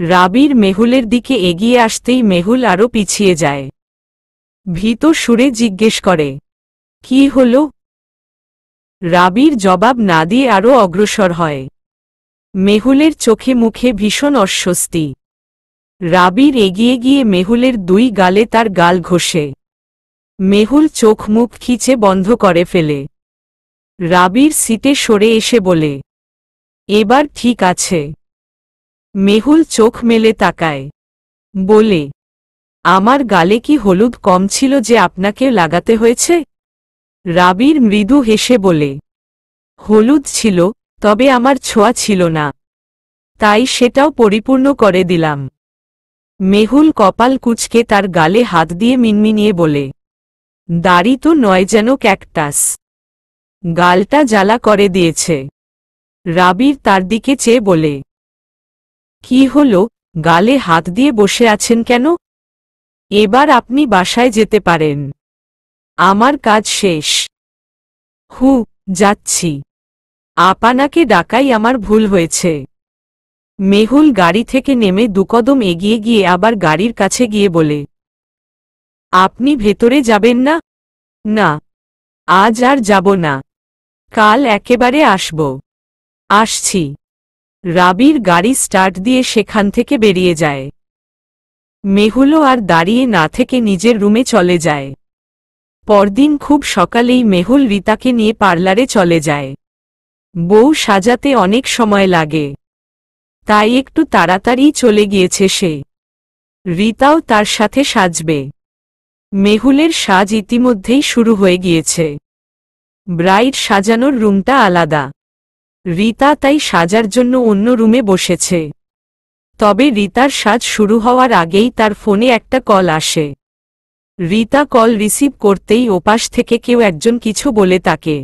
রাবির মেহুলের দিকে এগিয়ে আসতেই মেহুল আরও পিছিয়ে যায়। ভীত সুরে জিজ্ঞেস করে, কি হলো? রাবির জবাব না দিয়ে আরও অগ্রসর হয়। মেহুলের চোখে মুখে ভীষণ অস্বস্তি। রাবির এগিয়ে গিয়ে মেহুলের দুই গালে তার গাল ঘষে। মেহুল চোখ মুখ খিচে বন্ধ করে ফেলে। রাবির সিটে সরে এসে বলে, এবার ঠিক আছে। মেহুল চোখ মেলে তাকায়। বলে, আমার গালে কি হলুদ কম ছিল যে আপনাকে লাগাতে হয়েছে? রাবির মৃদু হেসে বলে, হলুদ ছিল, তবে আমার ছোঁয়া ছিল না, তাই সেটাও পরিপূর্ণ করে দিলাম। মেহুল কপাল কুঁচকে তার গালে হাত দিয়ে মিনমিনিয়ে বলে, দাড়ি তো নয়, যেন ক্যাকটাস। গালটা জ্বালা করে দিয়েছে। রাবির তার দিকে চেয়ে বলে, কি হলো, গালে হাত দিয়ে বসে আছেন কেন? এবার আপনি বাসায় যেতে পারেন, আমার কাজ শেষ। হু, যাচ্ছি। আপনাকে ডাকাই আমার ভুল হয়েছে। মেহুল গাড়ি থেকে নেমে দুকদম এগিয়ে গিয়ে আবার গাড়ির কাছে গিয়ে বলে, আপনি ভেতরে যাবেন না? না, আজ আর যাব না, কাল একেবারে আসব। আসছি। রাবির গাড়ি স্টার্ট দিয়ে সেখান থেকে বেরিয়ে যায়। মেহুলও আর দাঁড়িয়ে না থেকে নিজের রুমে চলে যায়। পরদিন খুব সকালেই মেহুল রিতাকে নিয়ে পার্লারে চলে যায়। বউ সাজাতে অনেক সময় লাগে, তাই একটু তাড়াতাড়ি চলে গিয়েছে সে। রিতাও তার সাথে সাজবে। মেহুলের সাজ ইতিমধ্যেই শুরু হয়ে গিয়েছে। ব্রাইড সাজানোর রুমটা আলাদা। রিতা তাই সাজার জন্য অন্য রুমে বসেছে। তবে রিতার সাজ শুরু হওয়ার আগেই তার ফোনে একটা কল আসে। রিতা কল রিসিভ করতেই ওপাশ থেকে কেউ একজন কিছু বলে তাকে,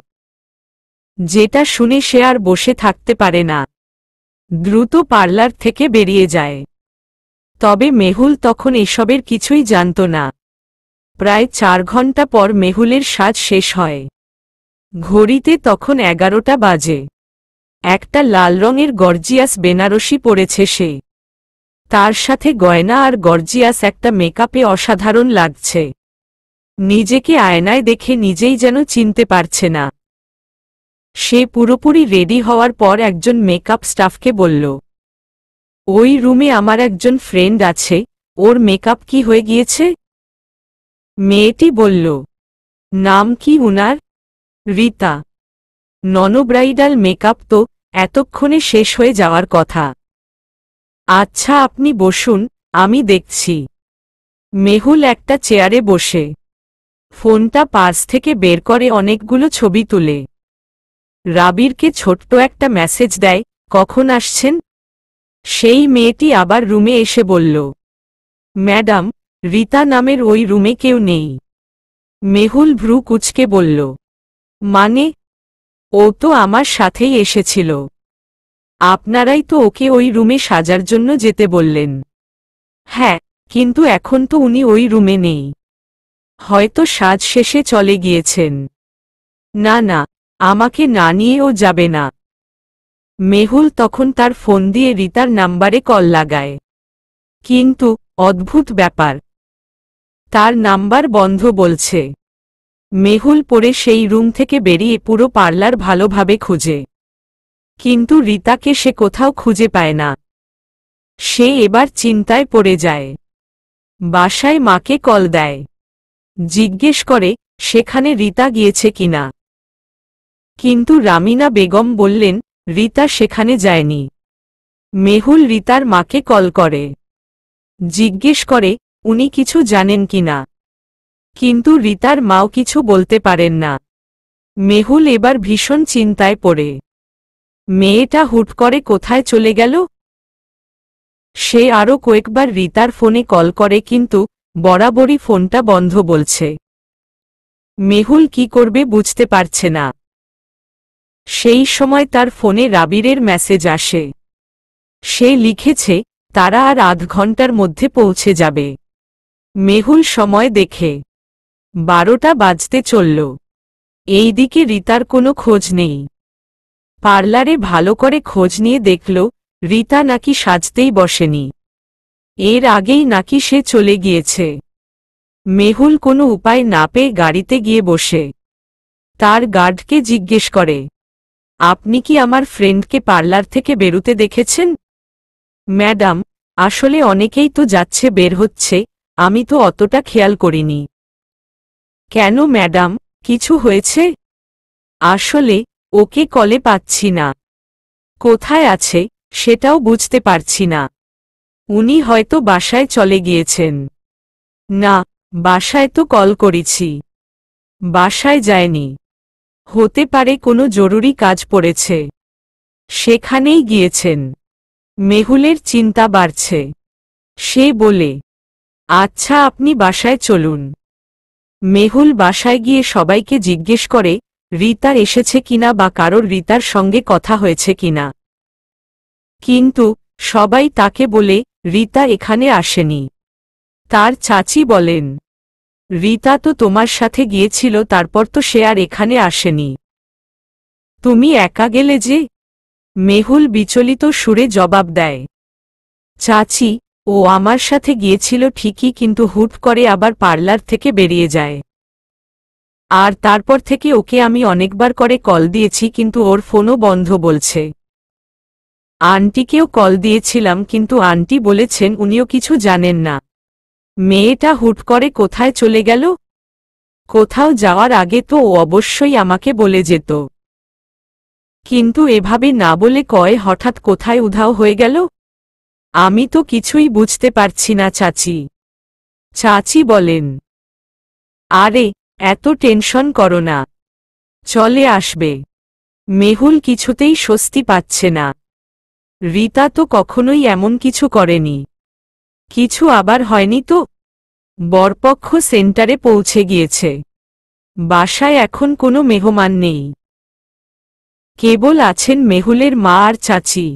যেটা শুনে সে আর বসে থাকতে পারে না। দ্রুত পার্লার থেকে বেরিয়ে যায়। তবে মেহুল তখন এসবের কিছুই জানত না। প্রায় 4 ঘন্টা পর মেহুলের সাজ শেষ হয়। ঘড়িতে তখন 11টা বাজে। একটা লাল রঙের গর্জিয়াস বেনারসি পরেছে সে। তার সাথে গয়না আর গর্জিয়াস একটা মেকআপে অসাধারণ লাগছে। নিজেকে আয়নায় দেখে নিজেই যেন চিনতে পারছে না। সে পুরোপুরি রেডি হওয়ার পর একজন মেকআপ স্টাফকে বলল, ওই রুমে আমার একজন ফ্রেন্ড আছে, ওর মেকআপ কি হয়ে গিয়েছে? মেয়েটি বলল, নাম কি উনার? রিতা। ননব্রাইডাল মেকআপ তো এতক্ষণে শেষ হয়ে যাওয়ার কথা। আচ্ছা, আপনি বসুন, আমি দেখছি। মেহুল একটা চেয়ারে বসে ফোনটা পার্স থেকে বের করে অনেকগুলো ছবি তুলে রাবিরকে ছোট্ট একটা মেসেজ দেয়, কখন আসছেন? সেই মেয়েটি আবার রুমে এসে বলল, ম্যাডাম, রিতা নামের ওই রুমে কেউ নেই। মেহুল ভ্রু কুঁচকে বলল, মানে? ও তো আমার সাথেই এসেছিল। আপনারাই তো ওকে ওই রুমে সাজার জন্য যেতে বললেন। হ্যাঁ, কিন্তু এখন তো উনি ওই রুমে নেই। হয়তো সাজ শেষে চলে গিয়েছেন। না না, আমাকে না নিয়েও যাবে না। মেহুল তখন তার ফোন দিয়ে রিতার নাম্বারে কল লাগায়। কিন্তু অদ্ভুত ব্যাপার, তার নাম্বার বন্ধ বলছে। মেহুল পরে সেই রুম থেকে বেরিয়ে পুরো পার্লার ভালোভাবে খুঁজে, কিন্তু রিতাকে সে কোথাও খুঁজে পায় না। সে এবার চিন্তায় পড়ে যায়। বাসায় মাকে কল দেয়, জিজ্ঞেস করে সেখানে রিতা গিয়েছে কিনা। কিন্তু রামিনা বেগম বললেন, রিতা সেখানে যায়নি। মেহুল রিতার মাকে কল করে, জিজ্ঞেস করে উনি কিছু জানেন কিনা। কিন্তু রিতার মাও কিছু বলতে পারেন না। মেহুল এবার ভীষণ চিন্তায় পড়ে। মেয়েটা হুট করে কোথায় চলে গেল? সে আরও কয়েকবার রিতার ফোনে কল করে, কিন্তু বরাবরই ফোনটা বন্ধ বলছে। মেহুল কি করবে বুঝতে পারছে না। সেই সময় তার ফোনে রাবিরের মেসেজ আসে। সে লিখেছে, তারা আর আধ ঘন্টার মধ্যে পৌঁছে যাবে। মেহুল সময় দেখে 12টা বাজতে চলল। এইদিকে রিতার কোনো খোঁজ নেই। পার্লারে ভালো করে খোঁজ নিয়ে দেখল, রিতা নাকি সাজতেই বসেনি। এর আগেই নাকি সে চলে গিয়েছে। মেহুল কোনো উপায় না পেয়ে গাড়িতে গিয়ে বসে তার গার্ডকে জিজ্ঞেস করে, আপনি কি আমার ফ্রেন্ডকে পার্লার থেকে বেরুতে দেখেছেন? ম্যাডাম, আসলে অনেকেই তো যাচ্ছে বের হচ্ছে, আমি তো অতটা খেয়াল করিনি। কেন ম্যাডাম, কিছু হয়েছে? আসলে ওকে কলে পাচ্ছি না। কোথায় আছে সেটাও বুঝতে পারছি না। উনি হয়তো বাসায় চলে গিয়েছেন। না, বাসায় তো কল করেছি। বাসায় যায়নি। হতে পারে কোনো জরুরি কাজ পড়েছে, সেখানেই গিয়েছেন। মেহুলের চিন্তা বাড়ছে। সে বলে, আচ্ছা আপনি বাসায় চলুন। মেহুল বাসায় গিয়ে সবাইকে জিজ্ঞেস করে রিতা এসেছে কিনা বা কারোর রিতার সঙ্গে কথা হয়েছে কিনা। কিন্তু সবাই তাকে বলে রিতা এখানে আসেনি। তার চাচি বলেন, রিতা তো তোমার সাথে গিয়েছিল, তারপর তো সে আর এখানে আসেনি। তুমি একা গেলে যে? মেহুল বিচলিত সুরে জবাব দেয়, চাচি, ও আমার সাথে গিয়েছিল ঠিকই, কিন্তু হুট করে আবার পার্লার থেকে বেরিয়ে যায়। আর তারপর থেকে ওকে আমি অনেকবার করে কল দিয়েছি, কিন্তু ওর ফোনও বন্ধ বলছে। আন্টিকেও কল দিয়েছিলাম, কিন্তু আন্টি বলেছেন উনিও কিছু জানেন না। মেয়েটা হুট করে কোথায় চলে গেল? কোথাও যাওয়ার আগে তো ও অবশ্যই আমাকে বলে যেত, কিন্তু এভাবে না বলে কয় হঠাৎ কোথায় উধাও হয়ে গেল? আমি তো কিছুই বুঝতে পারছি না চাচি। চাচি বলেন, আরে এত টেনশন করো না, চলে আসবে। মেহুল কিছুতেই স্বস্তি পাচ্ছে না। রিতা তো কখনোই এমন কিছু করেনি। কিছু আবার হয়নি তো? বরপক্ষ সেন্টারে পৌঁছে গিয়েছে। বাসায় এখন কোনো মেহমান নেই। কেবল আছেন মেহুলের মা আর চাচি।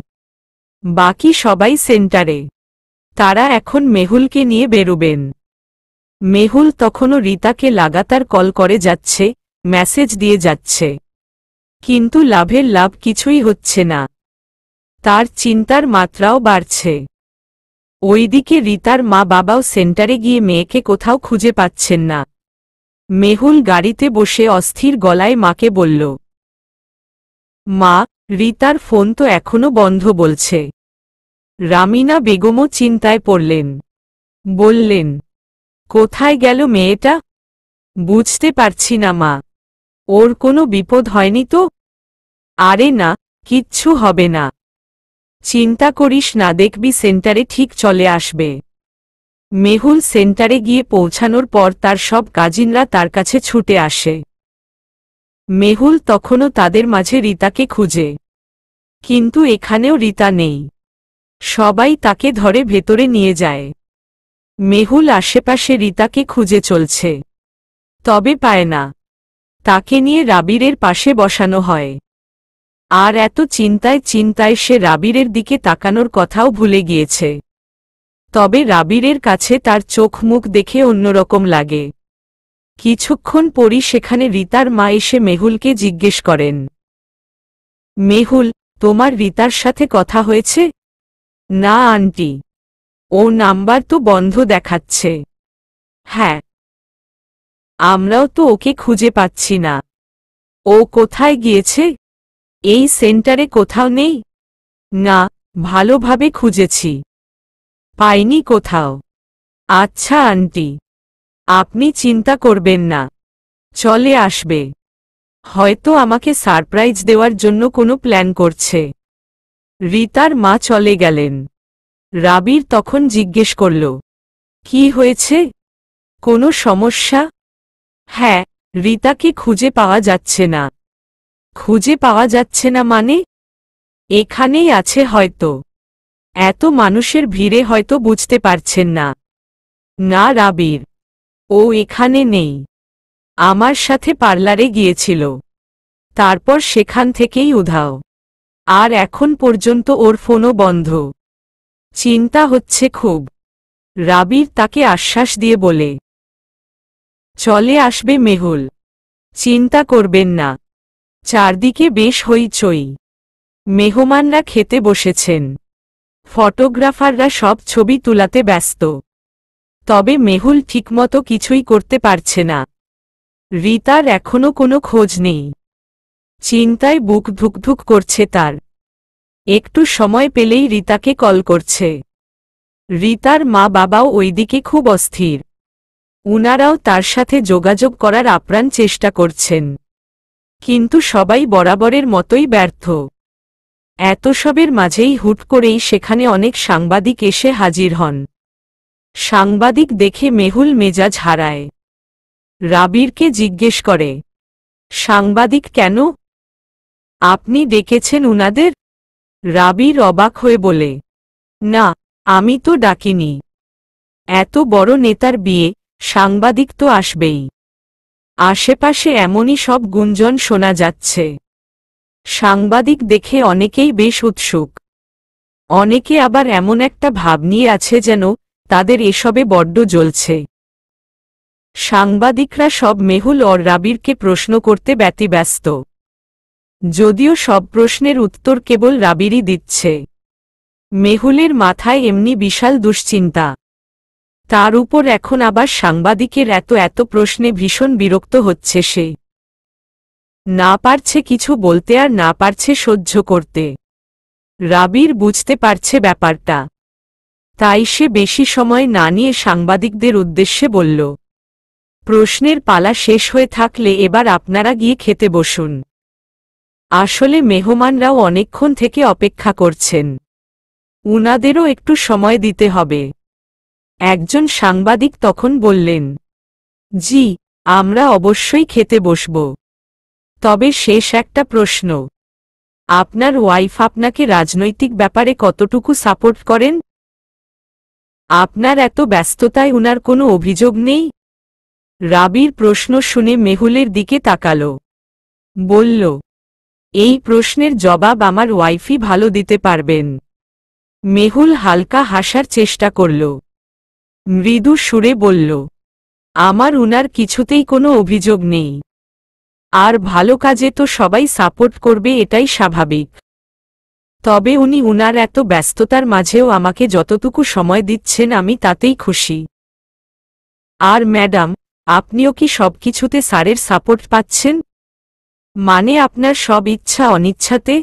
বাকি সবাই সেন্টারে। তারা এখন মেহুলকে নিয়ে বেরুবেন। মেহুল তখনও রিতাকে লাগাতার কল করে যাচ্ছে, মেসেজ দিয়ে যাচ্ছে, কিন্তু লাভের লাভ কিছুই হচ্ছে না। তার চিন্তার মাত্রাও বাড়ছে। ওইদিকে রিতার মা বাবাও সেন্টারে গিয়ে মেয়েকে কোথাও খুঁজে পাচ্ছেন না। মেহুল গাড়িতে বসে অস্থির গলায় মাকে বলল, মা, রিতার ফোন তো এখনো বন্ধ বলছে। রামিনা বেগমও চিন্তায় পড়লেন। বললেন, কোথায় গেল মেয়েটা? বুঝতে পারছি না মা। ওর কোনো বিপদ হয়নি তো? আরে না, কিচ্ছু হবে না। চিন্তা করিস না, দেখবি সেন্টারে ঠিক চলে আসবে। মেহুল সেন্টারে গিয়ে পৌঁছানোর পর তার সব কাজিনরা তার কাছে ছুটে আসে। মেহুল তখনও তাদের মাঝে রিতাকে খুঁজে, কিন্তু এখানেও রিতা নেই। সবাই তাকে ধরে ভেতরে নিয়ে যায়। মেহুল আশেপাশে রিতাকে খুঁজে চলছে, তবে পায় না। তাকে নিয়ে রাবিরের পাশে বসানো হয়। আর এত চিন্তায় চিন্তায় সে রাবিরের দিকে তাকানোর কথাও ভুলে গিয়েছে। তবে রাবিরের কাছে তার চোখ মুখ দেখে অন্যরকম লাগে। কিছুক্ষণ পরই সেখানে রিতার মা এসে মেহুলকে জিজ্ঞেস করেন, মেহুল, তোমার রিতার সাথে কথা হয়েছে? না আন্টি, ও নাম্বার তো বন্ধ দেখাচ্ছে। হ্যাঁ, আমরাও তো ওকে খুঁজে পাচ্ছি না। ও কোথায় গিয়েছে? এই সেন্টারে কোথাও নেই? না, ভালোভাবে খুঁজেছি, পাইনি কোথাও। আচ্ছা আন্টি, আপনি চিন্তা করবেন না, চলে আসবে। হয়তো আমাকে সারপ্রাইজ দেওয়ার জন্য কোনো প্ল্যান করছে। রিতার মা চলে গেলেন। রাবির তখন জিজ্ঞেস করল, কি হয়েছে? কোনো সমস্যা? হ্যাঁ, রিতাকে খুঁজে পাওয়া যাচ্ছে না। খুঁজে পাওয়া যাচ্ছে না মানে? এখানেই আছে হয়তো। এত মানুষের ভিড়ে হয়তো বুঝতে পারছেন না। না রাবির, ও এখানে নেই। আমার সাথে পার্লারে গিয়েছিল, তারপর সেখান থেকেই উধাও। আর এখন পর্যন্ত ওর ফোনও বন্ধ। চিন্তা হচ্ছে খুব। রাবির তাকে আশ্বাস দিয়ে বলে, চলে আসবে মেহুল, চিন্তা করবেন না। চারদিকে বেশ হইচই। মেহমানরা খেতে বসেছেন। ফটোগ্রাফাররা সব ছবি তুলাতে ব্যস্ত। তবে মেহুল ঠিকমতো কিছুই করতে পারছে না। রিতার এখনো কোনো খোঁজ নেই। চিন্তায় বুক ধুকধুক করছে তার। একটু সময় পেলেই রিতাকে কল করছে। রিতার মা বাবাও ওইদিকে খুব অস্থির। উনারাও তার সাথে যোগাযোগ করার আপ্রাণ চেষ্টা করছেন, কিন্তু সবাই বরাবরের মতোই ব্যর্থ। এত সবের মাঝেই হুট করেই সেখানে অনেক সাংবাদিক এসে হাজির হন। সাংবাদিক দেখে মেহুল মেজাজ হারায়। রাবিরকে জিজ্ঞেস করে, সাংবাদিক কেন? আপনি ডেকেছেন উনাদের? রাবির অবাক হয়ে বলে, না, আমি তো ডাকিনি। এত বড় নেতার বিয়ে, সাংবাদিক তো আসবেই। আশেপাশে এমনই সব গুঞ্জন শোনা যাচ্ছে। সাংবাদিক দেখে অনেকেই বেশ উৎসুক। অনেকে আবার এমন একটা ভাব নিয়ে আছে যেন তাদের এসবে বড্ড জ্বলছে। সাংবাদিকরা সব মেহুল আর রাবিরকে প্রশ্ন করতে ব্যতিব্যস্ত। যদিও সব প্রশ্নের উত্তর কেবল রাবিরই দিচ্ছে। মেহুলের মাথায় এমনি বিশাল দুশ্চিন্তা। তার উপর এখন আবার সাংবাদিকের এত প্রশ্নে ভীষণ বিরক্ত হচ্ছে সে। না পারছে কিছু বলতে আর না পারছে সহ্য করতে। রাবির বুঝতে পারছে ব্যাপারটা। তাই সে বেশি সময় না নিয়ে সাংবাদিকদের উদ্দেশ্যে বলল, প্রশ্নের পালা শেষ হয়ে থাকলে এবার আপনারা গিয়ে খেতে বসুন। আসলে মেহমানরাও অনেকক্ষণ থেকে অপেক্ষা করছেন। উনাদেরও একটু সময় দিতে হবে। একজন সাংবাদিক তখন বললেন, জি, আমরা অবশ্যই খেতে বসব। তবে শেষ একটা প্রশ্ন, আপনার ওয়াইফ আপনাকে রাজনৈতিক ব্যাপারে কতটুকু সাপোর্ট করেন? আপনার এত ব্যস্ততায় উনার কোনো অভিযোগ নেই? রাবির প্রশ্ন শুনে মেহুলের দিকে তাকাল। বলল, এই প্রশ্নের জবাব আমার ওয়াইফই ভালো দিতে পারবেন। মেহুল হালকা হাসার চেষ্টা করল। মৃদু সুরে বলল, আমার উনার কিছুতেই কোনো অভিযোগ নেই। আর ভালো কাজে তো সবাই সাপোর্ট করবে, এটাই স্বাভাবিক। তবে উনি উনার এত ব্যস্ততার মাঝেও আমাকে যতটুকু সময় দিচ্ছেন আমি তাতেই খুশি। আর ম্যাডাম, আপনিও কি সবকিছুতে স্যারের সাপোর্ট পাচ্ছেন? মানে আপনার সব ইচ্ছা অনিচ্ছাতে?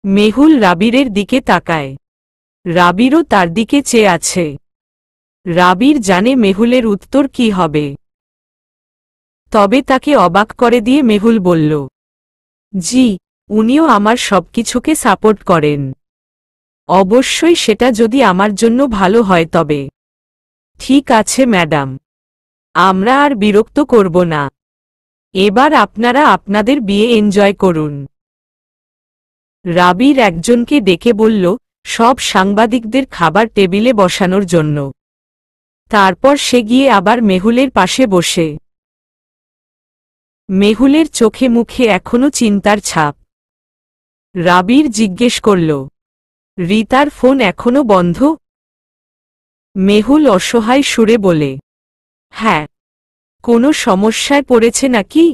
মেহুল রাবিরের দিকে তাকায়। রাবিরও তার দিকে চেয়ে আছে। রাবির জানে মেহুলের উত্তর কি হবে। তবে তাকে অবাক করে দিয়ে মেহুল বলল, জি, উনিও আমার সবকিছুকে সাপোর্ট করেন। অবশ্যই সেটা যদি আমার জন্য ভালো হয় তবে। ঠিক আছে ম্যাডাম, আমরা আর বিরক্ত করব না। এবার আপনারা আপনাদের বিয়ে এনজয় করুন। রাবির একজনকে ডেকে বলল সব সাংবাদিকদের খাবার টেবিলে বসানোর জন্য। তারপর সে গিয়ে আবার মেহুলের পাশে বসে। মেহুলের চোখে মুখে এখনো চিন্তার ছাপ। রাবির জিজ্ঞেস করল, রিতার ফোন এখনো বন্ধ? মেহুল অসহায় সুরে বলে, হ্যাঁ। কোনো সমস্যায় পড়েছে নাকি?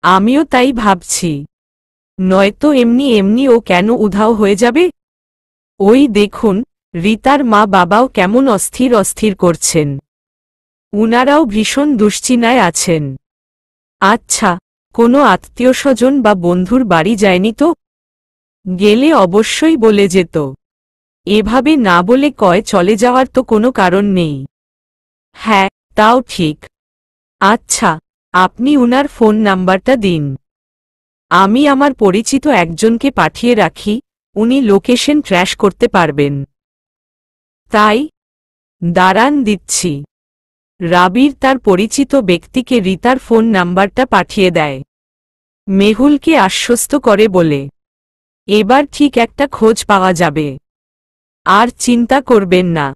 আমিও তাই ভাবছি। নয়তো এমনি এমনি ও কেন উধাও হয়ে যাবে? ওই দেখুন, রিতার মা বাবাও কেমন অস্থির অস্থির করছেন। উনারাও ভীষণ দুশ্চিন্তায় আছেন। আচ্ছা, কোনো আত্মীয়স্বজন বা বন্ধুর বাড়ি যায়নি তো? গেলে অবশ্যই বলে যেত। এভাবে না বলে কয় চলে যাওয়ার তো কোনো কারণ নেই। হ্যাঁ, তাও ঠিক। আচ্ছা, আপনি উনার ফোন নাম্বারটা দিন। আমি আমার পরিচিত একজনকে পাঠিয়ে রাখি, উনি লোকেশন ট্র্যাশ করতে পারবেন। তাই? দাঁড়ান দিচ্ছি। রাবির তার পরিচিত ব্যক্তিকে রিতার ফোন নাম্বারটা পাঠিয়ে দেয়। মেহুলকে আশ্বস্ত করে বলে, এবার ঠিক একটা খোঁজ পাওয়া যাবে। আর চিন্তা করবেন না।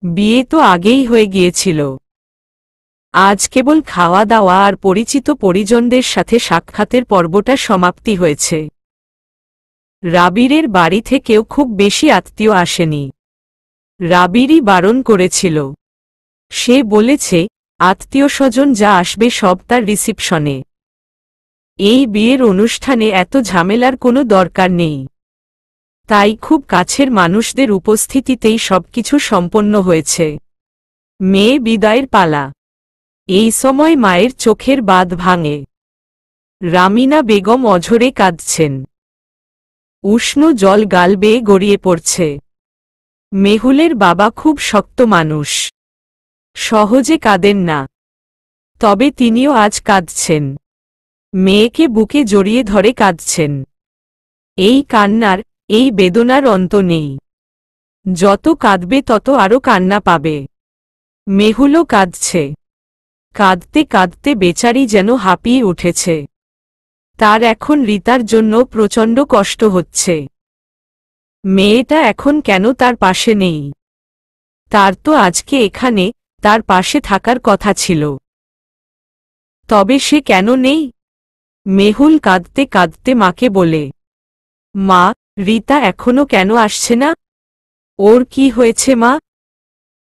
বিয়ে তো আগেই হয়ে গিয়েছিল। আজ কেবল খাওয়া দাওয়া আর পরিচিত পরিজনদের সাথে সাক্ষাতের পর্বটা সমাপ্তি হয়েছে। রাবিরের বাড়ি থেকেও খুব বেশি আত্মীয় আসেনি। রাবিরই বারণ করেছিল। সে বলেছে আত্মীয়স্বজন যা আসবে সব তার রিসিপশনে। এই বিয়ের অনুষ্ঠানে এত ঝামেলার কোনো দরকার নেই। তাই খুব কাছের মানুষদের উপস্থিতিতেই সবকিছু সম্পন্ন হয়েছে। মেয়ে বিদায়ের পালা। এই সময় মায়ের চোখের বাঁধ ভাঙে। রামিনা বেগম অঝরে কাঁদছেন। উষ্ণ জল গাল বেয়ে গড়িয়ে পড়ছে। মেহুলের বাবা খুব শক্ত মানুষ, সহজে কাঁদেন না, তবে তিনিও আজ কাঁদছেন। মেয়েকে বুকে জড়িয়ে ধরে কাঁদছেন। এই কান্নার, এই বেদনার অন্ত নেই। যত কাঁদবে তত আরও কান্না পাবে। মেহুলও কাঁদছে। কাঁদতে কাঁদতে বেচারি যেন হাঁপিয়ে উঠেছে। তার এখন রিতার জন্য প্রচণ্ড কষ্ট হচ্ছে। মেয়েটা এখন কেন তার পাশে নেই? তার তো আজকে এখানে তার পাশে থাকার কথা ছিল। তবে সে কেন নেই? মেহুল কাঁদতে কাঁদতে মাকে বলে, মা, রিতা এখনো কেন আসছে না? ওর কি হয়েছে মা?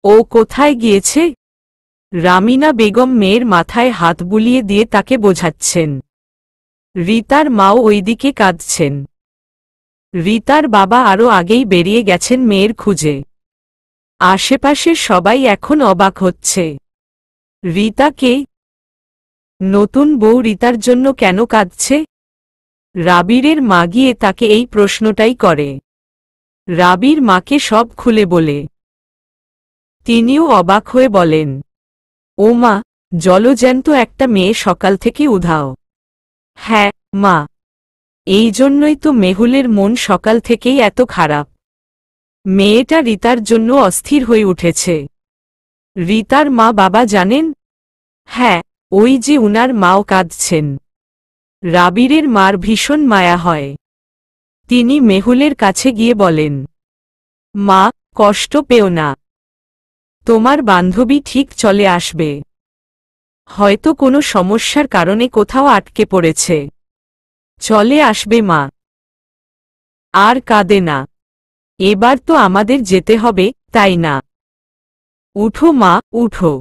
ও কোথায় গিয়েছে? রামিনা বেগম মেয়ের মাথায় হাত বুলিয়ে দিয়ে তাকে বোঝাচ্ছেন। রিতার মাও ওইদিকে কাঁদছেন। রিতার বাবা আরও আগেই বেরিয়ে গেছেন মেয়ের খুঁজে। আশেপাশের সবাই এখন অবাক হচ্ছে। রিতা কে? নতুন বউ রিতার জন্য কেন কাঁদছে? রাবিরের মা গিয়ে তাকে এই প্রশ্নটাই করে। রাবির মাকে সব খুলে বলে। তিনিও অবাক হয়ে বলেন, ও মা, জলজ্যান্ত একটা মেয়ে সকাল থেকে উধাও। হ্যাঁ মা, এই জন্যই তো মেহুলের মন সকাল থেকেই এত খারাপ। মেয়েটা রিতার জন্য অস্থির হয়ে উঠেছে। রিতার মা বাবা জানেন? হ্যাঁ, ওই যে উনার মাও কাঁদছেন। রাবিরের মার ভীষণ মায়া হয়। তিনি মেহুলের কাছে গিয়ে বলেন, মা, কষ্ট পেও না। তোমার বান্ধবী ঠিক চলে আসবে। হয়তো কোনো সমস্যার কারণে কোথাও আটকে পড়েছে। চলে আসবে মা। আর কাঁদে না। এবার তো আমাদের যেতে হবে, তাই না? উঠো মা, উঠো।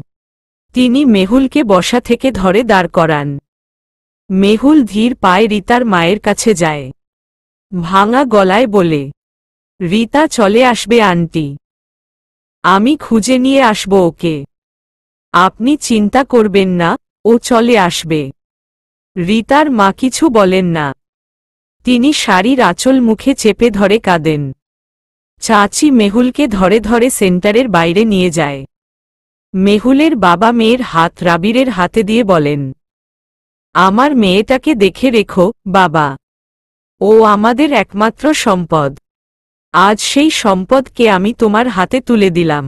তিনি মেহুলকে বসা থেকে ধরে দাঁড় করান। মেহুল ধীর পায়ে রিতার মায়ের কাছে যায়। ভাঙা গলায় বলে, রিতা চলে আসবে আন্টি। আমি খুঁজে নিয়ে আসব ওকে। আপনি চিন্তা করবেন না, ও চলে আসবে। রিতার মা কিছু বলেন না। তিনি শাড়ির আঁচল মুখে চেপে ধরে কাঁদেন। চাচি মেহুলকে ধরে ধরে সেন্টারের বাইরে নিয়ে যায়। মেহুলের বাবা মেয়ের হাত রাবিরের হাতে দিয়ে বলেন, আমার মেয়েটাকে দেখে রেখো বাবা। ও আমাদের একমাত্র সম্পদ। আজ সেই সম্পদকে আমি তোমার হাতে তুলে দিলাম।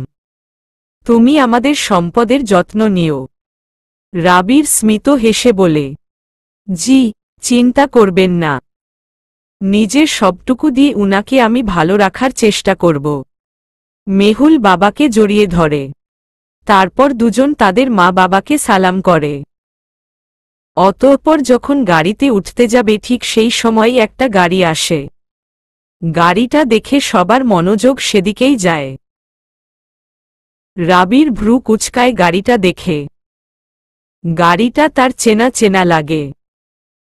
তুমি আমাদের সম্পদের যত্ন নিও। রাবির স্মিত হেসে বলে, জি, চিন্তা করবেন না। নিজের সবটুকু দিয়ে উনাকে আমি ভালো রাখার চেষ্টা করব। মেহুল বাবাকে জড়িয়ে ধরে। তারপর দুজন তাদের মা বাবাকে সালাম করে। অতঃপর যখন গাড়িতে উঠতে যাবে ঠিক সেই সময় একটা গাড়ি আসে। গাড়িটা দেখে সবার মনোযোগ সেদিকেই যায়। রাবির ভ্রু কুচকায় গাড়িটা দেখে। গাড়িটা তার চেনা চেনা লাগে।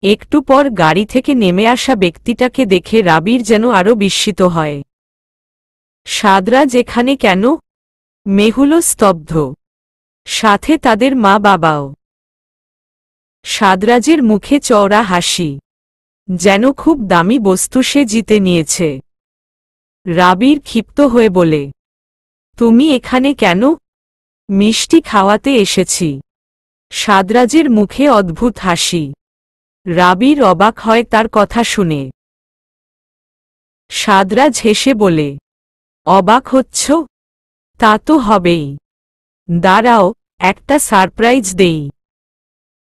একটু পর গাড়ি থেকে নেমে আসা ব্যক্তিটাকে দেখে রাবির যেন আরও বিস্মিত হয়। সাদরাজ এখানে কেন? মেহুলও স্তব্ধ। সাথে তাদের মা বাবাও। সাদরাজের মুখে চওড়া হাসি, যেন খুব দামি বস্তু সে জিতে নিয়েছে। রাবির ক্ষিপ্ত হয়ে বলে, তুমি এখানে কেন? মিষ্টি খাওয়াতে এসেছি। সাদরাজের মুখে অদ্ভুত হাসি। রাবির অবাক হয় তার কথা শুনে। সাদরাজ হেসে বলে, অবাক হচ্ছ? তা তো হবেই। দাঁড়াও, একটা সারপ্রাইজ দেই।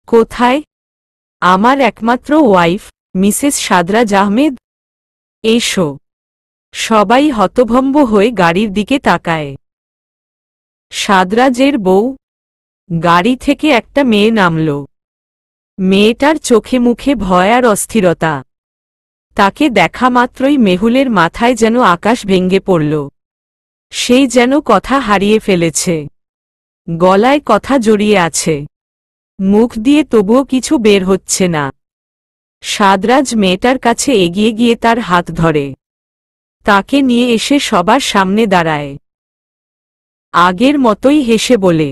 কোথায়? আমার একমাত্র ওয়াইফ, মিসেস সাদরাজ আহমেদ। এসো। সবাই হতভম্ব হয়ে গাড়ির দিকে তাকায়। সাদরাজের বউ। গাড়ি থেকে একটা মেয়ে নামল। মেয়েটার চোখে মুখে ভয় আর অস্থিরতা। তাকে দেখা মাত্রই মেহুলের মাথায় যেন আকাশ ভেঙে পড়ল। সেই যেন কথা হারিয়ে ফেলেছে। গলায় কথা জড়িয়ে আছে। মুখ দিয়ে তবুও কিছু বের হচ্ছে না। সাদরাজ মেয়েটার কাছে এগিয়ে গিয়ে তার হাত ধরে। তাকে নিয়ে এসে সবার সামনে দাঁড়ায়। আগের মতোই হেসে বলে,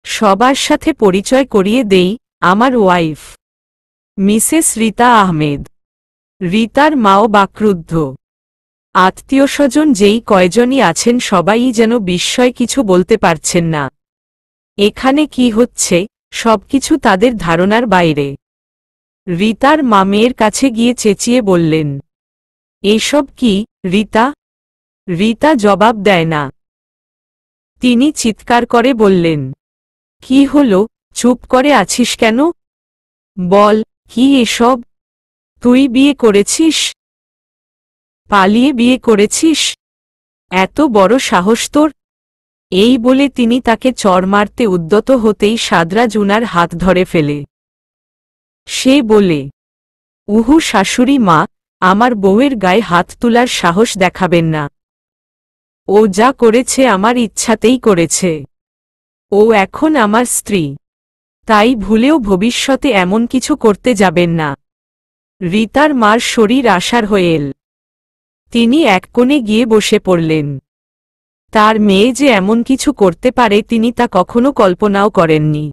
সবার সাথে পরিচয় করিয়ে দেই, আমার ওয়াইফ মিসেস রীতা আহমেদ। রীতার মাও বাক্রুদ্ধ। আত্মীয়স্বজন যেই কয়জনই আছেন সবাই যেন বিস্ময় কিছু বলতে পারছেন না। এখানে কি হচ্ছে সবকিছু তাদের ধারণার বাইরে। রীতার মা মেয়ের কাছে গিয়ে চেঁচিয়ে বললেন, এসব কি রীতা? রীতা জবাব দেয় না। তিনি চিৎকার করে বললেন, কি হলো, চুপ করে আছিস কেন? বল, কি এসব? তুই বিয়ে করেছিস? পালিয়ে বিয়ে করেছিস? এত বড় সাহস তোর? এই বলে তিনি তাকে চড় মারতে উদ্যত হতেই সাদরাজ উনার হাত ধরে ফেলে। সে বলে, উহু শাশুড়ি মা, আমার বউয়ের গায়ে হাত তোলার সাহস দেখাবেন না। ও যা করেছে আমার ইচ্ছাতেই করেছে। ও এখন আমার স্ত্রী, তাই ভুলেও ভবিষ্যতে এমন কিছু করতে যাবেন না। রীতার মার শরীর আশার হয়ে এল। তিনি এক কোণে গিয়ে বসে পড়লেন। তার মেয়ে যে এমন কিছু করতে পারে তিনি তা কখনো কল্পনাও করেননি।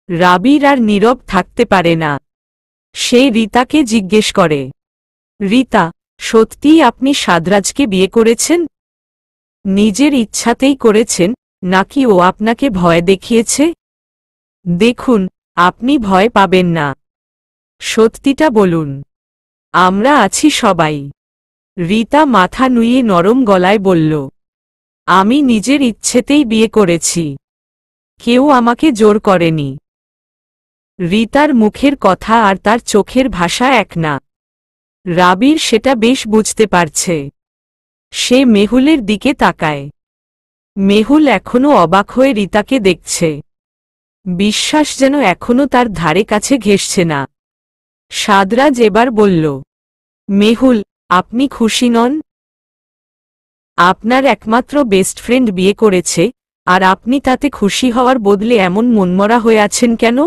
রাবির আর নীরব থাকতে পারে না। সে রীতাকে জিজ্ঞেস করে, রীতা, সত্যিই আপনি সাদরাজকে বিয়ে করেছেন? নিজের ইচ্ছাতেই করেছেন নাকি ও আপনাকে ভয় দেখিয়েছে? দেখুন, আপনি ভয় পাবেন না। সত্যিটা বলুন, আমরা আছি সবাই। রীতা মাথা নুইয়ে নরম গলায় বলল, আমি নিজের ইচ্ছেতেই বিয়ে করেছি। কেউ আমাকে জোর করেনি। রীতার মুখের কথা আর তার চোখের ভাষা এক না। রাবির সেটা বেশ বুঝতে পারছে। সে মেহুলের দিকে তাকায়। মেহুল এখনো অবাক হয়ে রীতাকে দেখছে। বিশ্বাস যেন এখনো তার ধারে কাছে ঘেঁষছে না। সাদরাজ এবার বলল, মেহুল, আপনি খুশি নন? আপনার একমাত্র বেস্ট ফ্রেন্ড বিয়ে করেছে, আর আপনি তাতে খুশি হওয়ার বদলে এমন মনমরা হয়ে আছেন কেন?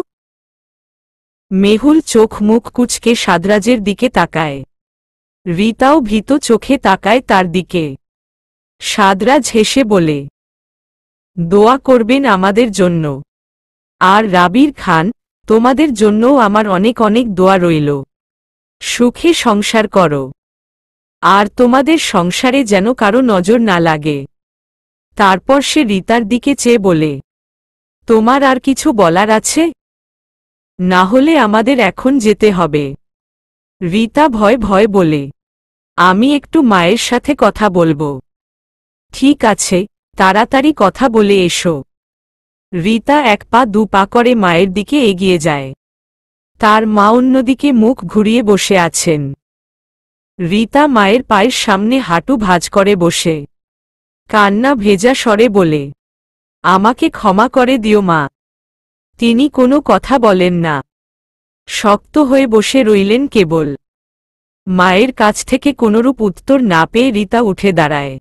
মেহুল চোখ মুখ কুঁচকে সাদরাজের দিকে তাকায়। রীতাও ভীত চোখে তাকায় তার দিকে। সাদরাজ হেসে বলে, দোয়া করবেন আমাদের জন্য। আর রাবির খান, তোমাদের জন্যও আমার অনেক অনেক দোয়া রইল। সুখে সংসার করো। আর তোমাদের সংসারে যেন কারো নজর না লাগে। তারপর সে রীতার দিকে চেয়ে বলে, তোমার আর কিছু বলার আছে? না হলে আমাদের এখন যেতে হবে। রীতা ভয় ভয় বলে, আমি একটু মায়ের সাথে কথা বলবো। ঠিক আছে, তাড়াতাড়ি কথা বলে এসো। রীতা এক পা দু পা করে মায়ের দিকে এগিয়ে যায়। তার মা অন্যদিকে মুখ ঘুরিয়ে বসে আছেন। রীতা মায়ের পায়ের সামনে হাঁটু ভাঁজ করে বসে কান্না ভেজা স্বরে বলে, আমাকে ক্ষমা করে দিও মা। তিনি কোনো কথা বলেন না। শক্ত হয়ে বসে রইলেন কেবল। মায়ের কাছ থেকে কোনরূপ উত্তর না পেয়ে রীতা উঠে দাঁড়ায়।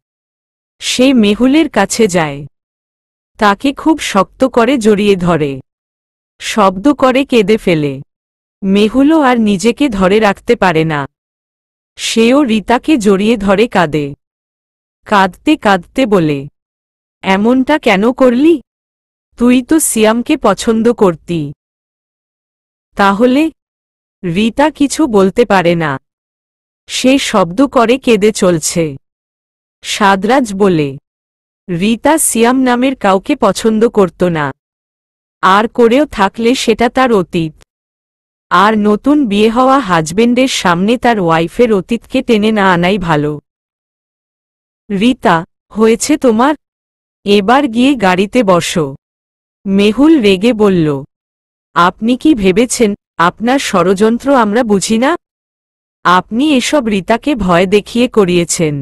সে মেহুলের কাছে যায়। তাকে খুব শক্ত করে জড়িয়ে ধরে। শব্দ করে কেঁদে ফেলে। মেহুলও আর নিজেকে ধরে রাখতে পারে না। সেও রীতাকে জড়িয়ে ধরে কাঁদে। কাঁদতে কাঁদতে বলে, এমনটা কেন করলি? তুই তো সিয়ামকে পছন্দ করতি। তাহলে? রীতা কিছু বলতে পারে না। সে শব্দ করে কেঁদে চলছে। সাদরাজ বলে, রীতা সিয়াম নামের কাউকে পছন্দ করত না। আর করেও থাকলে সেটা তার অতীত। আর নতুন বিয়ে হওয়া হাজবেন্ডের সামনে তার ওয়াইফের অতীতকে টেনে না আনাই ভালো। রীতা, হয়েছে তোমার? এবার গিয়ে গাড়িতে বসো। মেহুল রেগে বলল, আপনি কি ভেবেছেন আপনার ষড়যন্ত্র আমরা বুঝি না? আপনি এসব রীতাকে ভয় দেখিয়ে করিয়েছেন।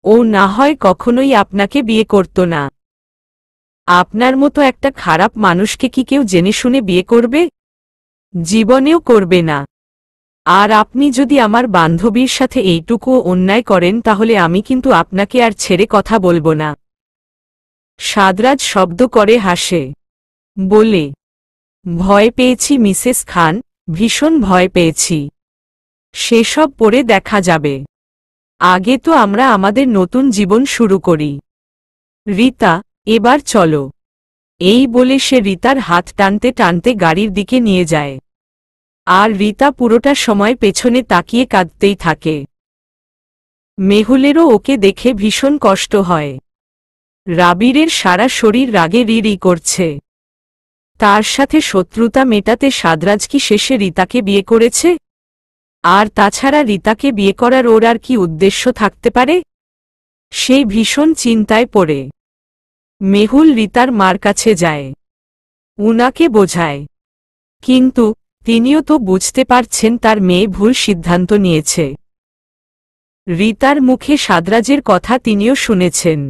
ও না হয় কখনোই আপনাকে বিয়ে করত না। আপনার মতো একটা খারাপ মানুষকে কি কেউ জেনে শুনে বিয়ে করবে? জীবনেও করবে না। আর আপনি যদি আমার বান্ধবীর সাথে এইটুকুও অন্যায় করেন তাহলে আমি কিন্তু আপনাকে আর ছেড়ে কথা বলবো না। সাদরাজ শব্দ করে হাসে। বলে, ভয় পেয়েছি মিসেস খান, ভীষণ ভয় পেয়েছি। সেসব পরে দেখা যাবে। আগে তো আমরা আমাদের নতুন জীবন শুরু করি। রিতা, এবার চলো। এই বলে সে রিতার হাত টানতে টানতে গাড়ির দিকে নিয়ে যায়। আর রিতা পুরোটা সময় পেছনে তাকিয়ে কাঁদতেই থাকে। মেহুলেরও ওকে দেখে ভীষণ কষ্ট হয়। রাবিরের সারা শরীর রাগে রি করছে। তার সাথে শত্রুতা মেটাতে সাদরাজ কি শেষে রিতাকে বিয়ে করেছে? আর তাছাড়া রিতাকে বিয়ে করার ওর আর কি উদ্দেশ্য থাকতে পারে? সে ভীষণ চিন্তায় পড়ে। মেহুল রিতার মার কাছে যায়, উনাকে বোঝায়, কিন্তু তিনিও তো বুঝতে পারছেন তার মেয়ে ভুল সিদ্ধান্ত নিয়েছে। রিতার মুখে সাদরাজের কথা তিনিও শুনেছেন।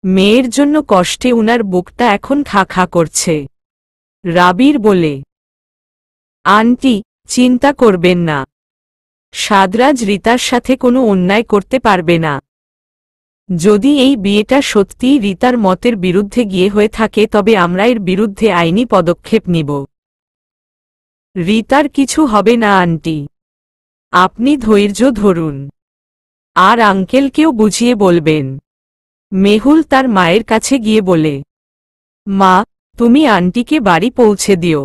মেয়ের জন্য কষ্টে উনার বুকটা এখন খা খা করছে। রাবির বলে, আন্টি, চিন্তা করবেন না। সাদরাজ রিতার সাথে কোনো অন্যায় করতে পারবে না। যদি এই বিয়েটা সত্যিই রিতার মতের বিরুদ্ধে গিয়ে হয়ে থাকে তবে আমরা এর বিরুদ্ধে আইনি পদক্ষেপ নিব। রিতার কিছু হবে না আন্টি, আপনি ধৈর্য ধরুন। আর আঙ্কেলকেও বুঝিয়ে বলবেন। মেহুল তার মায়ের কাছে গিয়ে বলে, মা, তুমি আন্টিকে বাড়ি পৌঁছে দিও।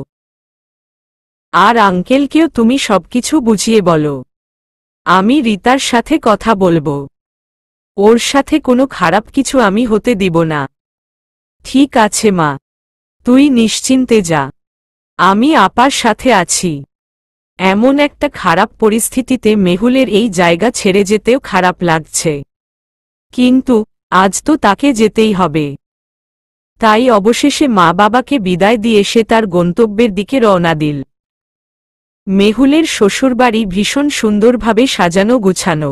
আর আঙ্কেলকেও তুমি সবকিছু বুঝিয়ে বলো। আমি রিতার সাথে কথা বলবো। ওর সাথে কোনো খারাপ কিছু আমি হতে দিব না। ঠিক আছে মা, তুই নিশ্চিন্তে যা। আমি আপার সাথে আছি। এমন একটা খারাপ পরিস্থিতিতে মেহুলের এই জায়গা ছেড়ে যেতেও খারাপ লাগছে, কিন্তু আজ তো তাকে যেতেই হবে। তাই অবশেষে মা বাবাকে বিদায় দিয়ে সে তার গন্তব্যের দিকে রওনা দিল। মেহুলের শ্বশুরবাড়ি ভীষণ সুন্দরভাবে সাজানো গুছানো।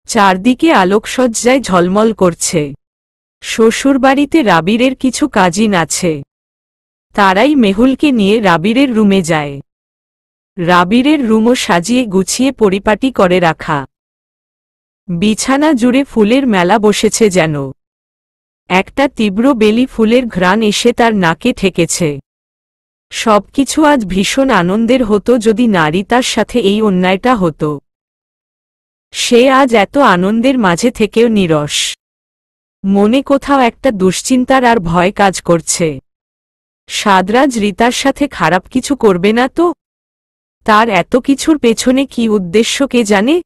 চারদিকে আলোকসজ্জায় ঝলমল করছে। শ্বশুরবাড়িতে রাবিরের কিছু কাজিন আছে। তারাই মেহুলকে নিয়ে রাবিরের রুমে যায়। রাবিরের রুমও সাজিয়ে গুছিয়ে পরিপাটি করে রাখা। বিছানা জুড়ে ফুলের মেলা বসেছে যেন। একটা তীব্র বেলি ফুলের ঘ্রাণ এসে তার নাকে ঠেকেছে। সবকিছু আজ ভীষণ আনন্দের হতো যদি নারী তার সাথে এই অন্যায়টা হতো। সে আজ এত আনন্দের মাঝে থেকেও নীরস। মনে কোথাও একটা দুশ্চিন্তার আর ভয় কাজ করছে। সাদরাজ রিতার সাথে খারাপ কিছু করবে না তো? তার এত কিছুর পেছনে কি উদ্দেশ্য কে জানে?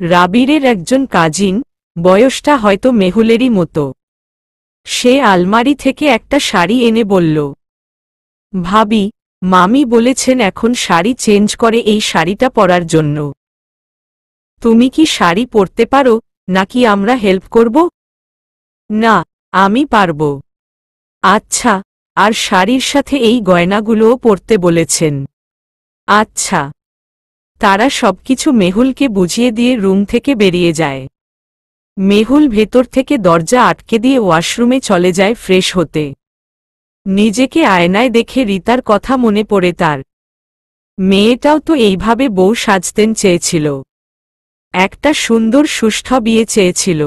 রাবিরের একজন কাজিন, বয়সটা হয়তো মেহুলেরই মতো। সে আলমারি থেকে একটা শাড়ি এনে বলল, ভাবি, মামি বলেছেন এখন শাড়ি চেঞ্জ করে এই শাড়িটা পরার জন্য। তুমি কি শাড়ি পরতে পারো, নাকি আমরা হেল্প করব? না, আমি পারব। আচ্ছা, আর শাড়ির সাথে এই গয়নাগুলোও পরতে বলেছেন। আচ্ছা। তারা সবকিছু মেহুলকে বুঝিয়ে দিয়ে রুম থেকে বেরিয়ে যায়। মেহুল ভেতর থেকে দরজা আটকে দিয়ে ওয়াশরুমে চলে যায় ফ্রেশ হতে। নিজেকে আয়নায় দেখে রিতার কথা মনে পড়ে তার। মেয়েটাও তো এইভাবে বউ সাজতেন চেয়েছিল। একটা সুন্দর সুষ্ঠু বিয়ে চেয়েছিল।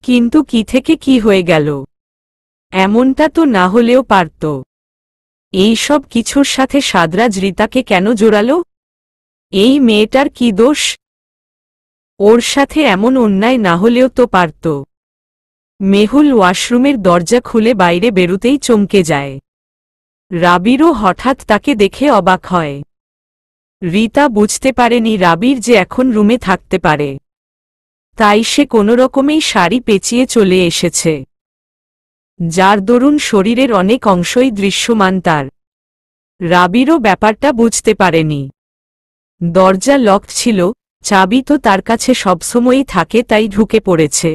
কিন্তু কি থেকে কি হয়ে গেল? এমনটা তো না হলেও পারত। এই সব কিছুর সাথে সাদরাজ রিতাকে কেন জোড়ালো? এই মেয়েটার কি দোষ? ওর সাথে এমন অন্যায় না হলেও তো পারত। মেহুল ওয়াশরুমের দরজা খুলে বাইরে বেরুতেই চমকে যায়। রাবিরও হঠাৎ তাকে দেখে অবাক হয়। রিতা বুঝতে পারেনি রাবির যে এখন রুমে থাকতে পারে। তাই সে কোনোরকমেই শাড়ি পেঁচিয়ে চলে এসেছে, যার দরুন শরীরের অনেক অংশই দৃশ্যমান তার। রাবিরও ব্যাপারটা বুঝতে পারেনি। দরজা লক ছিল, চাবি তো তার কাছে সবসময়ই থাকে, তাই ঢুকে পড়েছে।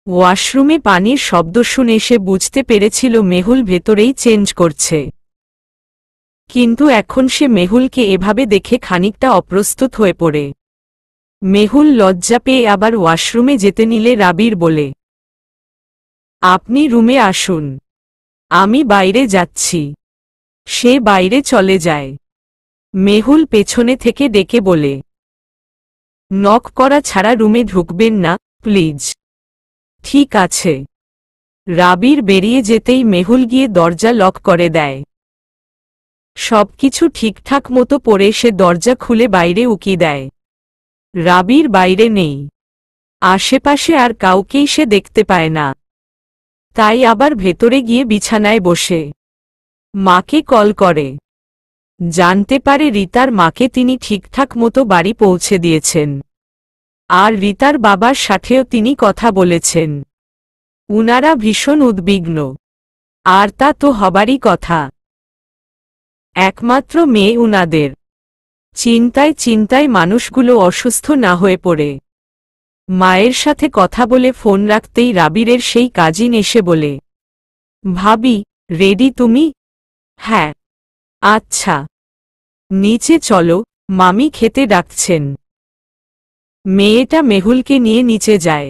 ওয়াশরুমে পানির শব্দ শুনে সে বুঝতে পেরেছিল মেহুল ভেতরেই চেঞ্জ করছে। কিন্তু এখন সে মেহুলকে এভাবে দেখে খানিকটা অপ্রস্তুত হয়ে পড়ে। মেহুল লজ্জা পেয়ে আবার ওয়াশরুমে যেতে নিলে রাবির বলে, আপনি রুমে আসুন, আমি বাইরে যাচ্ছি। সে বাইরে চলে যায়। মেহুল পেছনে থেকে ডেকে বলে, নক করা ছাড়া রুমে ঢুকবেন না, প্লিজ। ঠিক আছে। রাবির বেরিয়ে যেতেই মেহুল গিয়ে দরজা লক করে দেয়। সবকিছু ঠিকঠাক মতো পরে সে দরজা খুলে বাইরে উকি দেয়। রাবির বাইরে নেই, আশেপাশে আর কাউকেই সে দেখতে পায় না। তাই আবার ভেতরে গিয়ে বিছানায় বসে মাকে কল করে। জানতে পারে রিতার মাকে তিনি ঠিকঠাক মতো বাড়ি পৌঁছে দিয়েছেন, আর রিতার বাবার সাথেও তিনি কথা বলেছেন। উনারা ভীষণ উদ্বিগ্ন, আর তা তো হবারই কথা। একমাত্র মেয়ে উনাদের। চিন্তায় চিন্তায় মানুষগুলো অসুস্থ না হয়ে পড়ে। মায়ের সাথে কথা বলে ফোন রাখতেই রাবিরের সেই কাজিন এসে বলে, ভাবি, রেডি তুমি? হ্যাঁ। আচ্ছা, নিচে চলো, মামি খেতে ডাকছেন। মেয়েটা মেহুলকে নিয়ে নিচে যায়।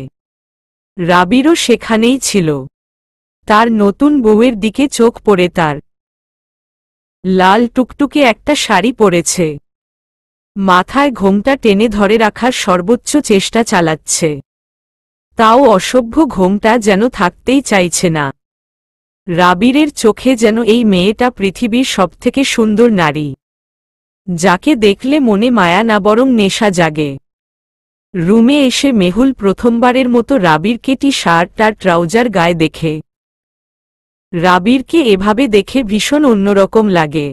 রাবিরও সেখানেই ছিল। তার নতুন বউয়ের দিকে চোখ পড়ে তার। লাল টুকটুকে একটা শাড়ি পরেছে, মাথায় ঘোমটা টেনে ধরে রাখার সর্বোচ্চ চেষ্টা চালাচ্ছে। তাও অসভ্য ঘোমটা যেন থাকতেই চাইছে না। রাবিরের চোখে যেন এই মেয়েটা পৃথিবীর সবথেকে সুন্দর নারী, যাকে দেখলে মনে মায়া না বরং নেশা জাগে। রুমে এসে মেহুল প্রথমবারের মতো রাবিরকে টি শার্ট আর ট্রাউজার গায়ে দেখে। রাবিরকে এভাবে দেখে ভীষণ অন্যরকম লাগে।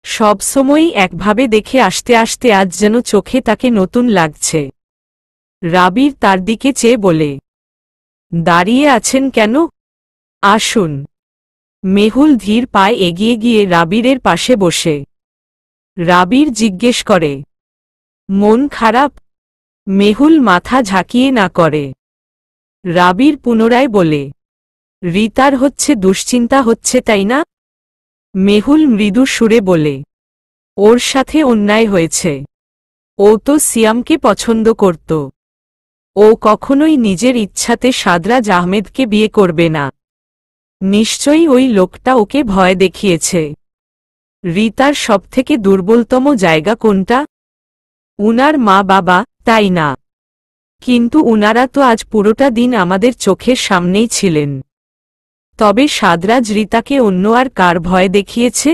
সবসময়ই একভাবে দেখে আসতে আসতে আজ যেন চোখে তাকে নতুন লাগছে। রাবির তার দিকে চেয়ে বলে, দাঁড়িয়ে আছেন কেন? আসুন। মেহুল ধীর পায়ে এগিয়ে গিয়ে রাবিরের পাশে বসে। রাবির জিজ্ঞেস করে, মন খারাপ? মেহুল মাথা ঝাঁকিয়ে না করে। রাবির পুনরায় বলে, রিতার হচ্ছে দুশ্চিন্তা হচ্ছে তাই না? মেহুল মৃদু সুরে বলে, ওর সাথে অন্যায় হয়েছে। ও তো সিয়ামকে পছন্দ করত। ও কখনোই নিজের ইচ্ছাতে সাদরাজ আহমেদকে বিয়ে করবে না। নিশ্চয়ই ওই লোকটা ওকে ভয় দেখিয়েছে। রিতার সবথেকে দুর্বলতম জায়গা কোনটা? উনার মা বাবা, তাই না? কিন্তু উনারা তো আজ পুরোটা দিন আমাদের চোখের সামনেই ছিলেন। তবে সাদরাজ রিতাকে অন্য আর কার ভয় দেখিয়েছে?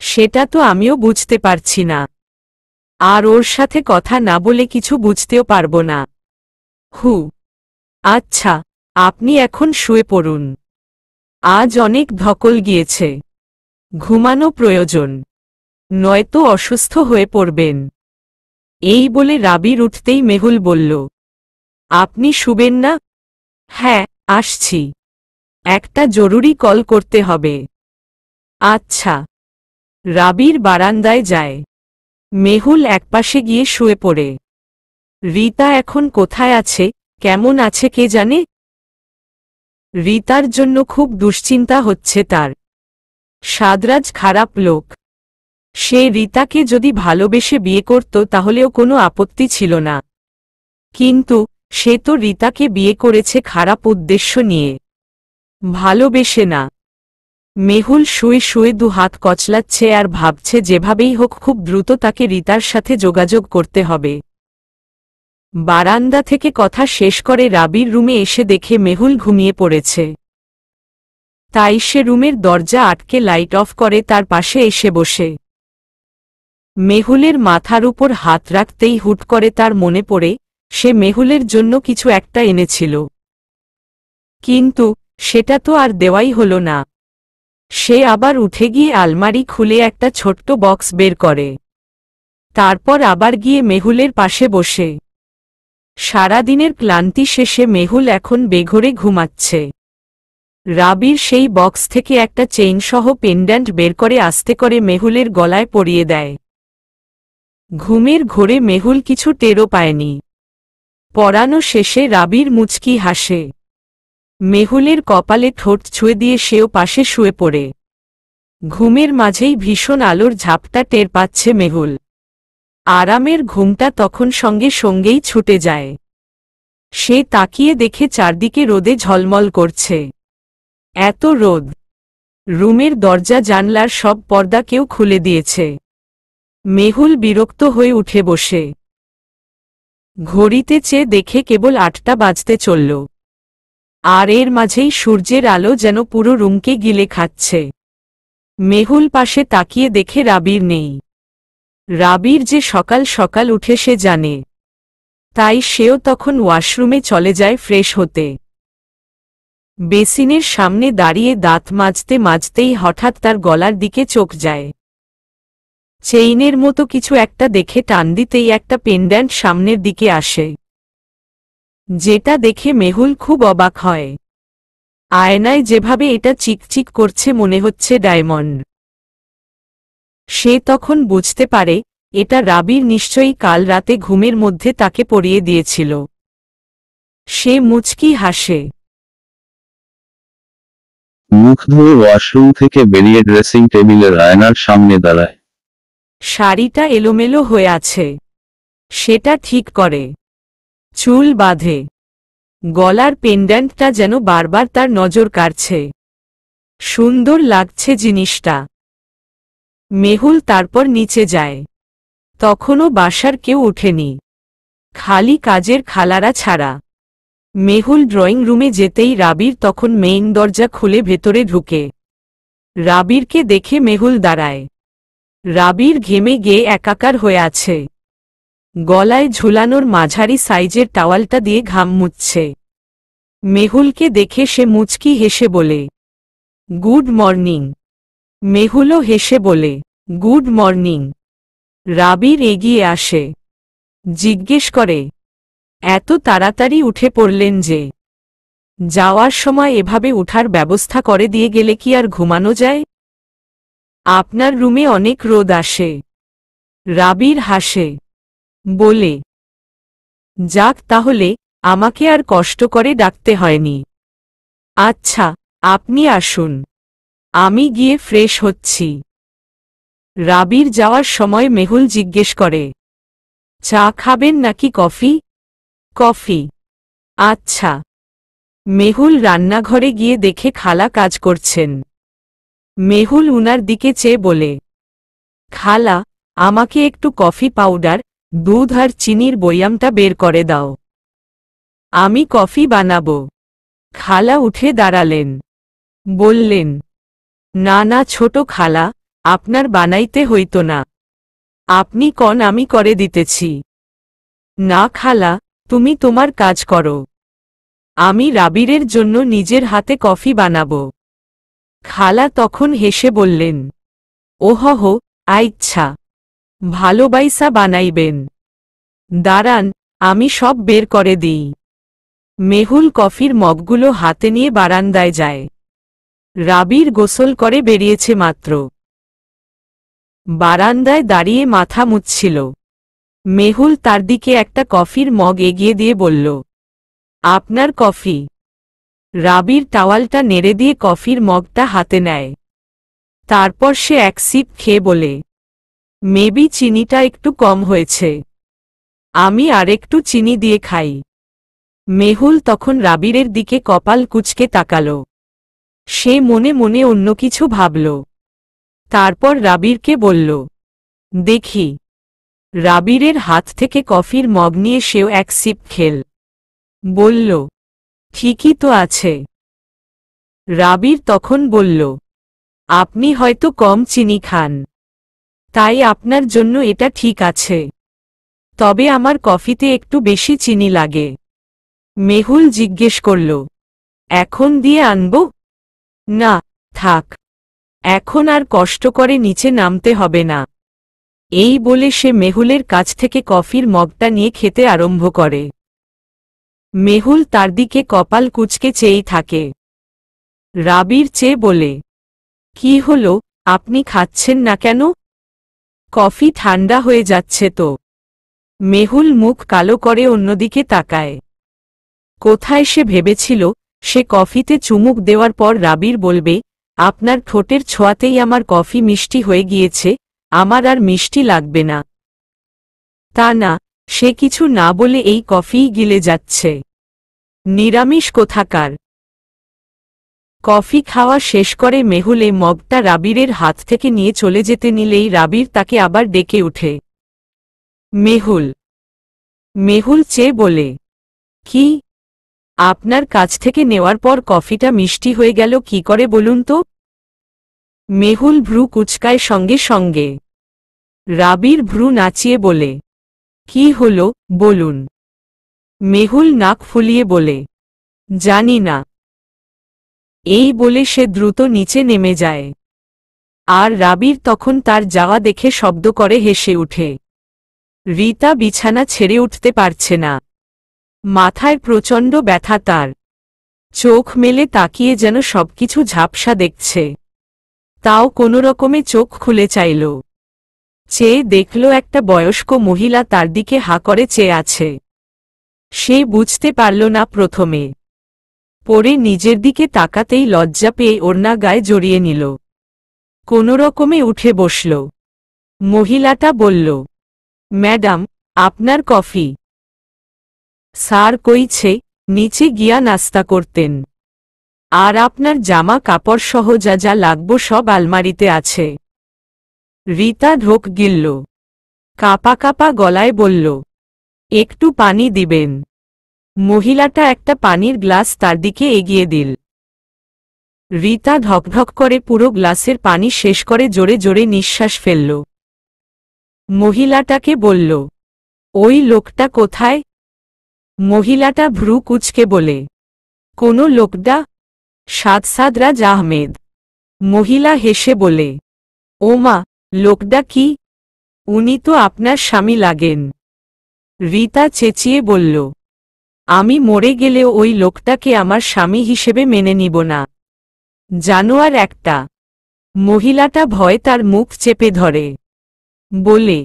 সেটা তো আমিও বুঝতে পারছি না। আর ওর সাথে কথা না বলে কিছু বুঝতেও পারব না। আচ্ছা, আপনি এখন শুয়ে পড়ুন। আজ অনেক ধকল গিয়েছে, ঘুমানো প্রয়োজন, নয়তো অসুস্থ হয়ে পড়বেন। এই বলে রাবির উঠতেই মেহুল বলল, আপনি শুবেন না? হ্যাঁ, আসছি। একটা জরুরি কল করতে হবে। আচ্ছা। রাবির বারান্দায় যায়। মেহুল একপাশে গিয়ে শুয়ে পড়ে। রিতা এখন কোথায় আছে, কেমন আছে কে জানে? রিতার জন্য খুব দুশ্চিন্তা হচ্ছে তার। সাদরাজ খারাপ লোক। সে রিতাকে যদি ভালোবেসে বিয়ে করত তাহলেও কোনো আপত্তি ছিল না। কিন্তু সে তো রিতাকে বিয়ে করেছে খারাপ উদ্দেশ্য নিয়ে, ভালোবেসে না। মেহুল শুয়ে শুয়ে দু হাত কচলাচ্ছে আর ভাবছে যেভাবেই হোক খুব দ্রুত তাকে রিতার সাথে যোগাযোগ করতে হবে। বারান্দা থেকে কথা শেষ করে রাবির রুমে এসে দেখে মেহুল ঘুমিয়ে পড়েছে। তাই সে রুমের দরজা আটকে লাইট অফ করে তার পাশে এসে বসে। মেহুলের মাথার উপর হাত রাখতেই হুট করে তার মনে পড়ে সে মেহুলের জন্য কিছু একটা এনেছিল। কিন্তু সেটা তো আর দেওয়াই হল না। সে আবার উঠে গিয়ে আলমারি খুলে একটা ছোট্ট বক্স বের করে। তারপর আবার গিয়ে মেহুলের পাশে বসে। সারাদিনের ক্লান্তি শেষে মেহুল এখন বেঘোরে ঘুমাচ্ছে। রাবির সেই বক্স থেকে একটা চেইনসহ পেন্ড্যান্ট বের করে আস্তে করে মেহুলের গলায় পরিয়ে দেয়। ঘুমের ঘোরে মেহুল কিছু টেরও পায়নি। পরানো শেষে রাবির মুচকি হাসে। মেহুলের কপালে ঠোঁট ছুঁয়ে দিয়ে সেও পাশে শুয়ে পড়ে। ঘুমের মাঝেই ভীষণ আলোর ঝাপটা টের পাচ্ছে মেহুল। আরামের ঘুমটা তখন সঙ্গে সঙ্গেই ছুটে যায়। সে তাকিয়ে দেখে চারদিকে রোদে ঝলমল করছে। এত রোদ! রুমের দরজা জানলার সব পর্দা কেউ খুলে দিয়েছে। মেহুল বিরক্ত হয়ে উঠে বসে। ঘড়িতে চেয়ে দেখে কেবল ৮টা বাজতে চলল। আর এর মাঝেই সূর্যের আলো যেন পুরো রুমকে গিলে খাচ্ছে। মেহুল পাশে তাকিয়ে দেখে রাবির নেই। রাবির যে সকাল সকাল উঠে সে জানে, তাই সেও তখন ওয়াশরুমে চলে যায় ফ্রেশ হতে। বেসিনের সামনে দাঁড়িয়ে দাঁত মাজতে মাজতেই হঠাৎ তার গলার দিকে চোখ যায়। চেইনের মতো কিছু একটা দেখে টান দিতেই একটা পেন্ড্যান্ট সামনের দিকে আসে, যেটা দেখে মেহুল খুব অবাক হয়। আয়নায় যেভাবে এটা চিকচিক করছে মনে হচ্ছে ডায়মন্ড। সে তখন বুঝতে পারে এটা রাবির নিশ্চয়ই কাল রাতে ঘুমের মধ্যে তাকে পরিয়ে দিয়েছিল। সে মুচকি হাসে। মুখ ধুয়ে ওয়াশরুম থেকে বেরিয়ে ড্রেসিং টেবিলের আয়নার সামনে দাঁড়ায়। শাড়িটা এলোমেলো হয়ে আছে, সেটা ঠিক করে। চুল বাঁধে। গলার পেন্ড্যান্টটা যেন বারবার তার নজর কাড়ছে। সুন্দর লাগছে জিনিসটা। মেহুল তারপর নিচে যায়। তখনও বাসার কেউ ওঠেনি, খালি কাজের খালারা ছাড়া। মেহুল ড্রয়িং রুমে যেতেই রাবির তখন মেইন দরজা খুলে ভেতরে ঢুকে। রাবিরকে দেখে মেহুল দাঁড়ায়। রাবির ঘেমে গিয়ে একাকার হয়ে আছে। গলায় ঝুলানোর মাঝারি সাইজের টাওয়ালটা দিয়ে ঘাম মুছছে। মেহুলকে দেখে সে মুচকি হেসে বলে, গুড মর্নিং। মেহুলও হেসে বলে, গুড মর্নিং। রাবির এগিয়ে আসে, জিজ্ঞেস করে, এত তাড়াতাড়ি উঠে পড়লেন যে? যাওয়ার সময় এভাবে উঠার ব্যবস্থা করে দিয়ে গেলে কি আর ঘুমানো যায়? আপনার রুমে অনেক রোদ আসে। রাবির হাসে, বলে, যাক তাহলে, আমাকে আর কষ্ট করে ডাকতে হয়নি। আচ্ছা, আপনি আসুন, আমি গিয়ে ফ্রেশ হচ্ছি। রাবির যাওয়ার সময় মেহুল জিজ্ঞেস করে, চা খাবেন নাকি কফি? কফি। আচ্ছা। মেহুল রান্নাঘরে গিয়ে দেখে খালা কাজ করছেন। মেহুল উনার দিকে চেয়ে বলে, খালা, আমাকে একটু কফি পাউডার, দুধ আর চিনির বয়ামটা বের করে দাও। আমি কফি বানাবো। খালা উঠে দাঁড়ালেন, বললেন, না না ছোট খালা, আপনার বানাইতে হইত না। আপনি কন আমি করে দিতেছি। না খালা, তুমি তোমার কাজ করো। আমি রাবিরের জন্য নিজের হাতে কফি বানাবো। খালা তখন হেসে বললেন, ওহহ, আচ্ছা, ভালোবাইসা বানাইবেন। দাঁড়ান, আমি সব বের করে দিই। মেহুল কফির মগগুলো হাতে নিয়ে বারান্দায় যায়। রাবির গোসল করে বেরিয়েছে মাত্র। বারান্দায় দাঁড়িয়ে মাথা মুছছিল। মেহুল তার দিকে একটা কফির মগ এগিয়ে দিয়ে বলল, আপনার কফি। রাবির টাওয়ালটা নেড়ে দিয়ে কফির মগটা হাতে নেয়। তারপর সে এক সিপ খেয়ে বলে, মেবি চিনিটা একটু কম হয়েছে। আমি আরেকটু চিনি দিয়ে খাই। মেহুল তখন রাবিরের দিকে কপাল কুঁচকে তাকাল। সে মনে মনে অন্য কিছু ভাবল। তারপর রাবিরকে বলল, দেখি। রাবিরের হাত থেকে কফির মগ নিয়ে সেও এক সিপ খেল। বলল, ঠিকই তো আছে। রাবির তখন বলল, আপনি হয়তো কম চিনি খান, তাই আপনার জন্য এটা ঠিক আছে। তবে আমার কফিতে একটু বেশি চিনি লাগে। মেহুল জিজ্ঞেস করল, এখন দিয়ে আনব? না, থাক। এখন আর কষ্ট করে নিচে নামতে হবে না। এই বলে সে মেহুলের কাছ থেকে কফির মগটা নিয়ে খেতে আরম্ভ করে। মেহুল তার দিকে কপাল কুঁচকে চেয়েই থাকে। রাবির চেয়ে বলে, কি হলো, আপনি খাচ্ছেন না কেন? কফি ঠান্ডা হয়ে যাচ্ছে তো। মেহুল মুখ কালো করে অন্যদিকে তাকায়। কোথায় সে ভেবেছিল সে কফিতে চুমুক দেওয়ার পর রাবির বলবে, আপনার ঠোঁটের ছোঁয়াতেই আমার কফি মিষ্টি হয়ে গিয়েছে, আমার আর মিষ্টি লাগবে না। তা না, সে কিছু না বলে এই কফিই গিলে যাচ্ছে। নিরামিষ কোথাকার। কফি খাওয়া শেষ করে মেহুলে মগটা রাবিরের হাত থেকে নিয়ে চলে যেতে নিলেই রাবির তাকে আবার ডেকে উঠে। মেহুল। মেহুল চেয়ে বলে, কি? আপনার কাছ থেকে নেওয়ার পর কফিটা মিষ্টি হয়ে গেল কি করে বলুন তো? মেহুল ভ্রু কুচকায় সঙ্গে সঙ্গে। রাবির ভ্রু নাচিয়ে বলে, কি হলো বলুন। মেহুল নাক ফুলিয়ে বলে, জানি না। এই বলে সে দ্রুত নিচে নেমে যায়। আর রাবির তখন তার যাওয়া দেখে শব্দ করে হেসে উঠে। রীতা বিছানা ছেড়ে উঠতে পারছে না। মাথায় প্রচণ্ড ব্যথা তার। চোখ মেলে তাকিয়ে যেন সবকিছু ঝাপসা দেখছে। তাও কোনোরকমে চোখ খুলে চাইল। চেয়ে দেখল একটা বয়স্ক মহিলা তার দিকে হা করে চেয়ে আছে। সে বুঝতে পারল না প্রথমে। পরে নিজের দিকে তাকাতেই লজ্জা পেয়ে ওড়না গায়ে জড়িয়ে নিল। কোনোরকমে উঠে বসল। মহিলাটা বলল, ম্যাডাম, আপনার কফি। স্যার কইছে নিচে গিয়া নাস্তা করতেন। আর আপনার জামা কাপড় সহ যা যা লাগবো সব আলমারিতে আছে। রীতা ঢোক গিলল। কাপা কাপা গলায় বলল, একটু পানি দিবেন। মহিলাটা একটা পানির গ্লাস তার দিকে এগিয়ে দিল। রীতা ঢকঢক করে পুরো গ্লাসের পানি শেষ করে জোরে জোরে নিঃশ্বাস ফেলল। মহিলাটাকে বলল, ওই লোকটা কোথায়? মহিলাটা ভ্রু কুঁচকে বলে, কোনো লোকটা? সাদরাজ আহমেদ। মহিলা হেসে বলে, ও মা, লোকটা কি? উনি তো আপনার স্বামী লাগেন। রীতা চেঁচিয়ে বলল, আমি মরে গেলেও ওই লোকটাকে আমার স্বামী হিসেবে মেনে নিব না। জানোয়ার একটা। মহিলাটা ভয়ে তার মুখ চেপে ধরে। বলে,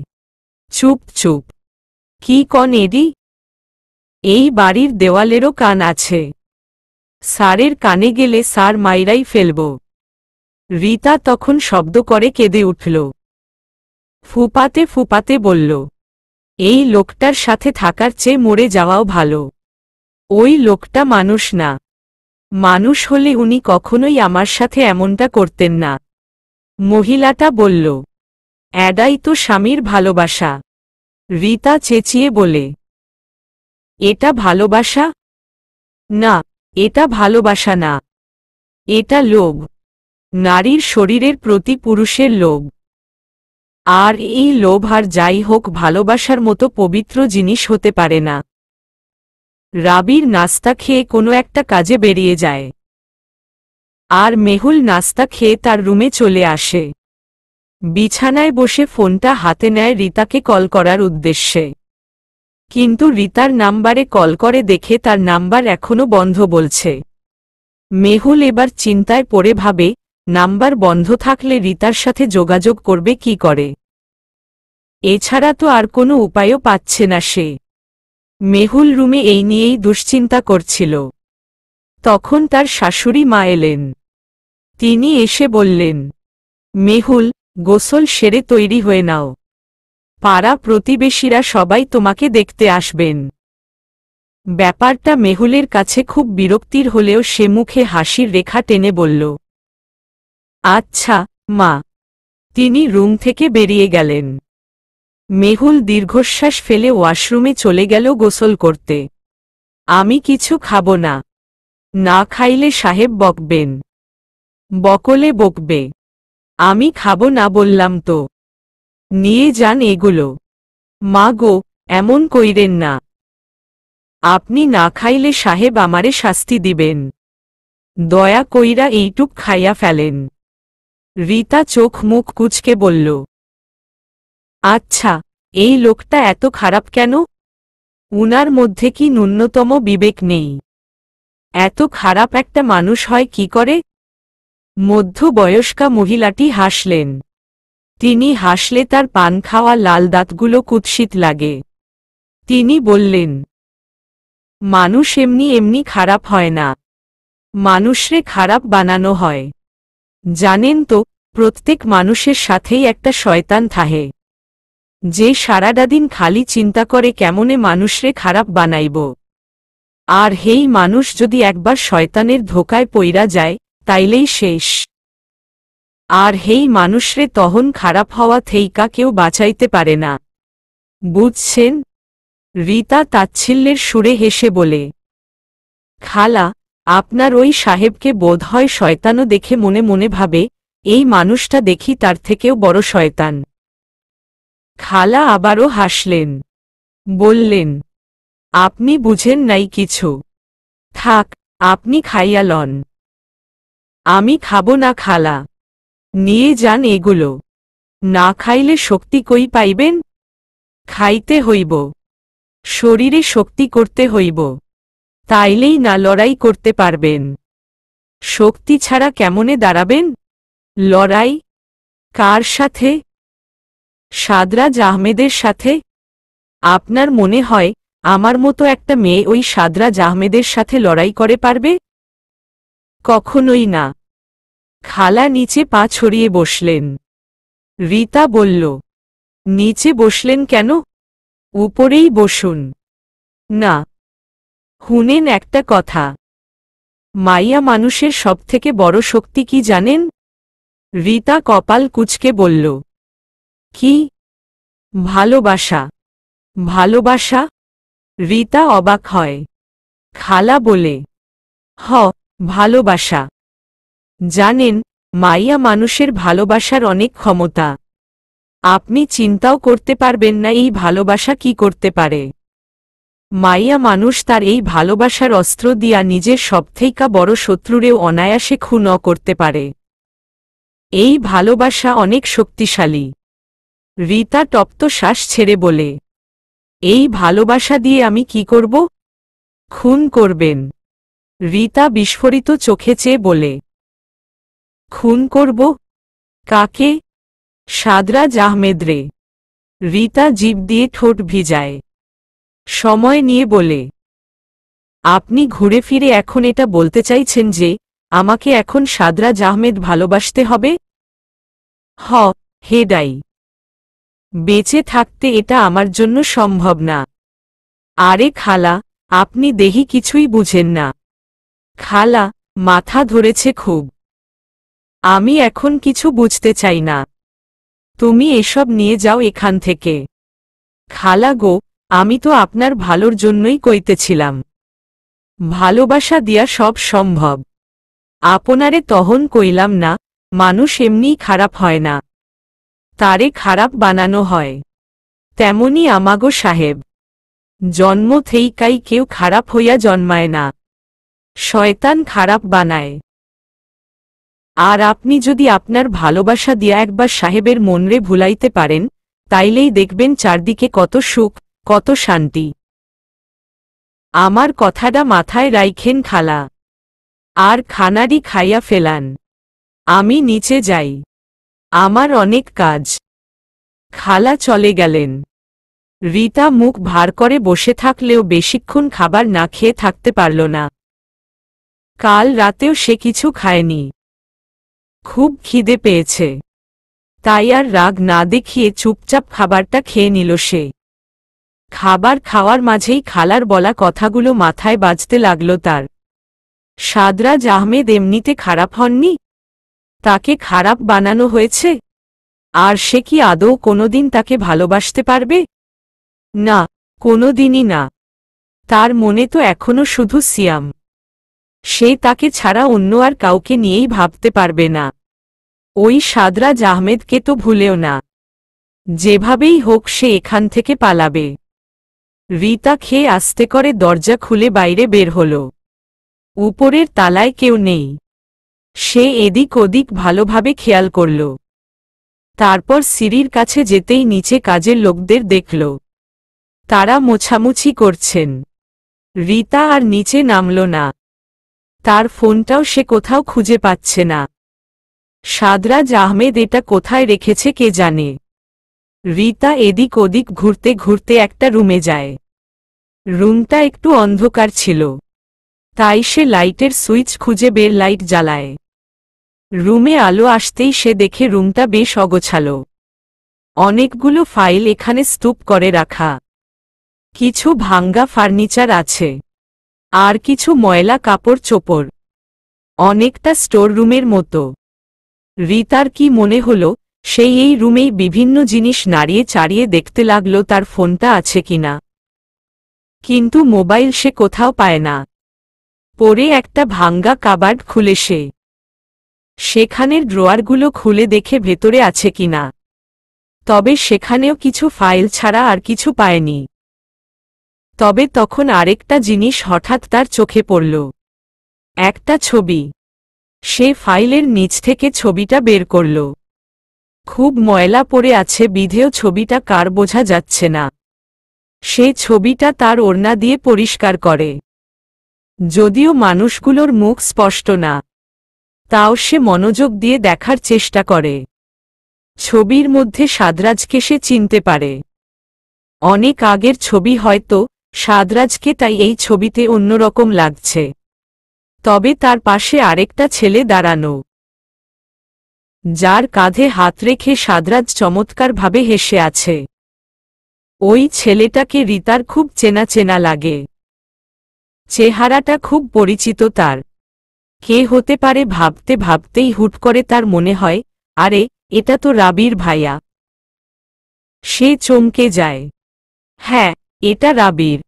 চুপ চুপ। কি কন এডি? এই বাড়ির দেওয়ালেরও কান আছে। স্যারের কানে গেলে স্যার মাইরাই ফেলব। রীতা তখন শব্দ করে কেঁদে উঠল। ফুপাতে ফুপাতে বলল, এই লোকটার সাথে থাকার চেয়ে মরে যাওয়াও ভালো। ওই লোকটা মানুষ না। মানুষ হলে উনি কখনোই আমার সাথে এমনটা করতেন না। মহিলাটা বলল, এডাই তো স্বামীর ভালোবাসা। রীতা চেঁচিয়ে বলে, এটা ভালোবাসা? না, এটা ভালোবাসা না। এটা লোভ। নারীর শরীরের প্রতি পুরুষের লোভ। আর এই লোভ আর যাই হোক ভালোবাসার মতো পবিত্র জিনিস হতে পারে না। রাবির নাস্তা খেয়ে কোনো একটা কাজে বেরিয়ে যায়। আর মেহুল নাস্তা খেয়ে তার রুমে চলে আসে। বিছানায় বসে ফোনটা হাতে নেয় রীতাকে কল করার উদ্দেশ্যে। কিন্তু রীতার নাম্বারে কল করে দেখে তার নাম্বার এখনো বন্ধ বলছে। মেহুল এবার চিন্তায় পড়ে ভাবে, নাম্বার বন্ধ থাকলে রীতার সাথে যোগাযোগ করবে কি করে? এছাড়া তো আর কোনো উপায়ও পাচ্ছে না সে। মেহুল রুমে এই নিয়েই দুশ্চিন্তা করছিল। তখন তার শাশুড়ি মা এলেন। তিনি এসে বললেন, মেহুল, গোসল সেরে তৈরি হয়ে নাও। পাড়া প্রতিবেশীরা সবাই তোমাকে দেখতে আসবেন। ব্যাপারটা মেহুলের কাছে খুব বিরক্তির হলেও সে মুখে হাসির রেখা টেনে বলল, আচ্ছা মা। তিনি রুম থেকে বেরিয়ে গেলেন। মেহুল দীর্ঘশ্বাস ফেলে ওয়াশরুমে চলে গেল গোসল করতে। আমি কিছু খাব না। না খাইলে সাহেব বকবেন। বকলে বকবে। আমি খাব না বললাম তো। নিয়ে যান এগুলো। মা গো, এমন কইরেন না। আপনি না খাইলে সাহেব আমারে শাস্তি দিবেন। দয়া কইরা এইটুক খাইয়া ফেলেন। রীতা চোখ মুখ কুঁচকে বলল, আচ্ছা, এই লোকটা এত খারাপ কেন? উনার মধ্যে কি ন্যূনতম বিবেক নেই? এত খারাপ একটা মানুষ হয় কি করে? মধ্যবয়স্কা মহিলাটি হাসলেন। তিনি হাসলে তার পান খাওয়া লাল দাঁতগুলো কুৎসিত লাগে। তিনি বললেন, মানুষ এমনি এমনি খারাপ হয় না। মানুষরে খারাপ বানানো হয়। জানেন তো, প্রত্যেক মানুষের সাথেই একটা শয়তান থাকে, যে সারাদিন খালি চিন্তা করে কেমনে মানুষরে খারাপ বানাইব। আর হেই মানুষ যদি একবার শয়তানের ধোকায় পইরা যায়, তাইলেই শেষ। আর হেই মানুষরে তহন খারাপ হওয়া থেইকা কেউ বাঁচাইতে পারে না। বুঝছেন? রীতা তাচ্ছিল্যের সুরে হেসে বলে, খালা, আপনার ওই সাহেবকে বোধ হয় শয়তানও দেখে মনে মনে ভাবে, এই মানুষটা দেখি তার থেকেও বড় শয়তান। খালা আবারও হাসলেন, বললেন, আপনি বুঝেন নাই কিছু। থাক, আপনি খাইয়া লন। আমি খাবো না খালা, নিয়ে যান এগুলো। না খাইলে শক্তি কই পাইবেন? খাইতে হইব, শরীরে শক্তি করতে হইব, তাইলেই না লড়াই করতে পারবেন। শক্তি ছাড়া কেমনে দাঁড়াবেন? লড়াই কার সাথে? সাদরাজ আহমেদের সাথে? আপনার মনে হয় আমার মতো একটা মেয়ে ওই সাদরাজ আহমেদের সাথে লড়াই করে পারবে? কখনোই না। খালা নিচে পা ছড়িয়ে বসলেন। রীতা বলল, নিচে বসলেন কেন? উপরেই বসুন। না, শুনেন একটা কথা। মাইয়া মানুষের সবথেকে বড় শক্তি কি জানেন? রীতা কপাল কুঁচকে বলল, কি? ভালোবাসা। ভালোবাসা? রীতা অবাক হয়। খালা বলে, হ, ভালোবাসা। জানেন, মাইয়া মানুষের ভালোবাসার অনেক ক্ষমতা। আপনি চিন্তাও করতে পারবেন না এই ভালোবাসা কি করতে পারে। মাইয়া মানুষ তার এই ভালোবাসার অস্ত্র দিয়া নিজের সবথেকা বড় শত্রুরেও অনায়াসে খুন করতে পারে। এই ভালোবাসা অনেক শক্তিশালী। রীতা তপ্ত শ্বাস ছেড়ে বলে, এই ভালোবাসা দিয়ে আমি কি করব? খুন করবেন। রীতা বিস্ফোরিত চোখে চেয়ে বলে, খুন করব? কাকে? সাদরাজ আহমেদ রে। রীতা জিভ দিয়ে ঠোঁট ভিজায়। সময় নিয়ে বলে, আপনি ঘুরে ফিরে এখন এটা বলতে চাইছেন যে আমাকে এখন সাদরাজ আহমেদ ভালোবাসতে হবে? হ, হেডাই। বেঁচে থাকতে এটা আমার জন্য সম্ভব না। আরে খালা, আপনি দেহি কিছুই বুঝেন না। খালা, মাথা ধরেছে খুব। আমি এখন কিছু বুঝতে চাই না। তুমি এসব নিয়ে যাও এখান থেকে। খালা গো, আমি তো আপনার ভালোর জন্যই কইতেছিলাম। ভালোবাসা দিয়া সব সম্ভব। আপনারে তহন কইলাম না, মানুষ এমনিই খারাপ হয় না, তারে খারাপ বানানো হয়। তেমনি আমাগো সাহেব, জন্ম থেইকাই কেউ খারাপ হইয়া জন্মায় না, শয়তান খারাপ বানায়। আর আপনি যদি আপনার ভালোবাসা দিয়া একবার সাহেবের মনরে ভুলাইতে পারেন, তাইলেই দেখবেন চারদিকে কত সুখ, কত শান্তি। আমার কথাটা মাথায় রাইখেন খালা। আর খানারি খাইয়া ফেলান। আমি নিচে যাই, আমার অনেক কাজ। খালা চলে গেলেন। রীতা মুখ ভার করে বসে থাকলেও বেশিক্ষণ খাবার না খেয়ে থাকতে পারল না। কাল রাতেও সে কিছু খায়নি। খুব খিদে পেয়েছে, তাই আর রাগ না দেখিয়ে চুপচাপ খাবারটা খেয়ে নিল সে। খাবার খাওয়ার মাঝেই খালার বলা কথাগুলো মাথায় বাজতে লাগল তার। সাদরাজ আহমেদ এমনিতে খারাপ হননি, তাকে খারাপ বানানো হয়েছে। আর সে কি আদৌ কোনোদিন তাকে ভালোবাসতে পারবে? না, কোনোদিনই না। তার মনে তো এখনো শুধু সিয়াম। সে তাকে ছাড়া অন্য আর কাউকে নিয়েই ভাবতে পারবে না। ওই সাদরাজ আহমেদকে তো ভুলেও না। যেভাবেই হোক সে এখান থেকে পালাবে। রীতা খেয়ে আস্তে করে দরজা খুলে বাইরে বের হল। উপরের তালায় কেউ নেই। সে এদিক ওদিক ভালোভাবে খেয়াল করল। তারপর সিঁড়ির কাছে যেতেই নিচে কাজের লোকদের দেখল। তারা মোছামুছি করছেন। রীতা আর নিচে নামল না। তার ফোনটাও সে কোথাও খুঁজে পাচ্ছে না। সাদরাজ আহমেদ এটা কোথায় রেখেছে কে জানে। রীতা এদিক ওদিক ঘুরতে ঘুরতে একটা রুমে যায়। রুমটা একটু অন্ধকার ছিল, তাই সে লাইটের সুইচ খুঁজে বের লাইট জ্বালায়। রুমে আলো আসতেই সে দেখে রুমটা বেশ অগোছালো। অনেকগুলো ফাইল এখানে স্তূপ করে রাখা। কিছু ভাঙ্গা ফার্নিচার আছে, আর কিছু ময়লা কাপড় চোপড়। অনেকটা স্টোর রুমের মতো। রীতার কি মনে হল, সেই এই রুমেই বিভিন্ন জিনিস নাড়িয়ে চাড়িয়ে দেখতে লাগলো তার ফোনটা আছে কিনা। কিন্তু মোবাইল সে কোথাও পায় না। পরে একটা ভাঙ্গা কাবার্ড খুলে সেখানের ড্রয়ারগুলো খুলে দেখে ভেতরে আছে কিনা। তবে সেখানেও কিছু ফাইল ছাড়া আর কিছু পায়নি। তবে তখন আরেকটা জিনিস হঠাৎ তার চোখে পড়ল। একটা ছবি। সে ফাইলের নিচ থেকে ছবিটা বের করল। খুব ময়লা পড়ে আছে বিধেয় ছবিটা কার বোঝা যাচ্ছে না। সে ছবিটা তার ওড়না দিয়ে পরিষ্কার করে। যদিও মানুষগুলোর মুখ স্পষ্ট না, তাও সে মনোযোগ দিয়ে দেখার চেষ্টা করে। ছবির মধ্যে সাদরাজকে সে চিনতে পারে। অনেক আগের ছবি হয়তো, সাদরাজকে তাই এই ছবিতে অন্যরকম লাগছে। তবে তার পাশে আরেকটা ছেলে দাঁড়ানো, যার কাঁধে হাত রেখে সাদরাজ চমৎকারভাবে হেসে আছে। ওই ছেলেটাকে রিতার খুব চেনা চেনা লাগে। চেহারাটা খুব পরিচিত তার। কে হতে পারে ভাবতে ভাবতেই হুট করে তার মনে হয়, আরে এটা তো রাবির ভাইয়া। সে চমকে যায়। হ্যাঁ, এটা রাবির।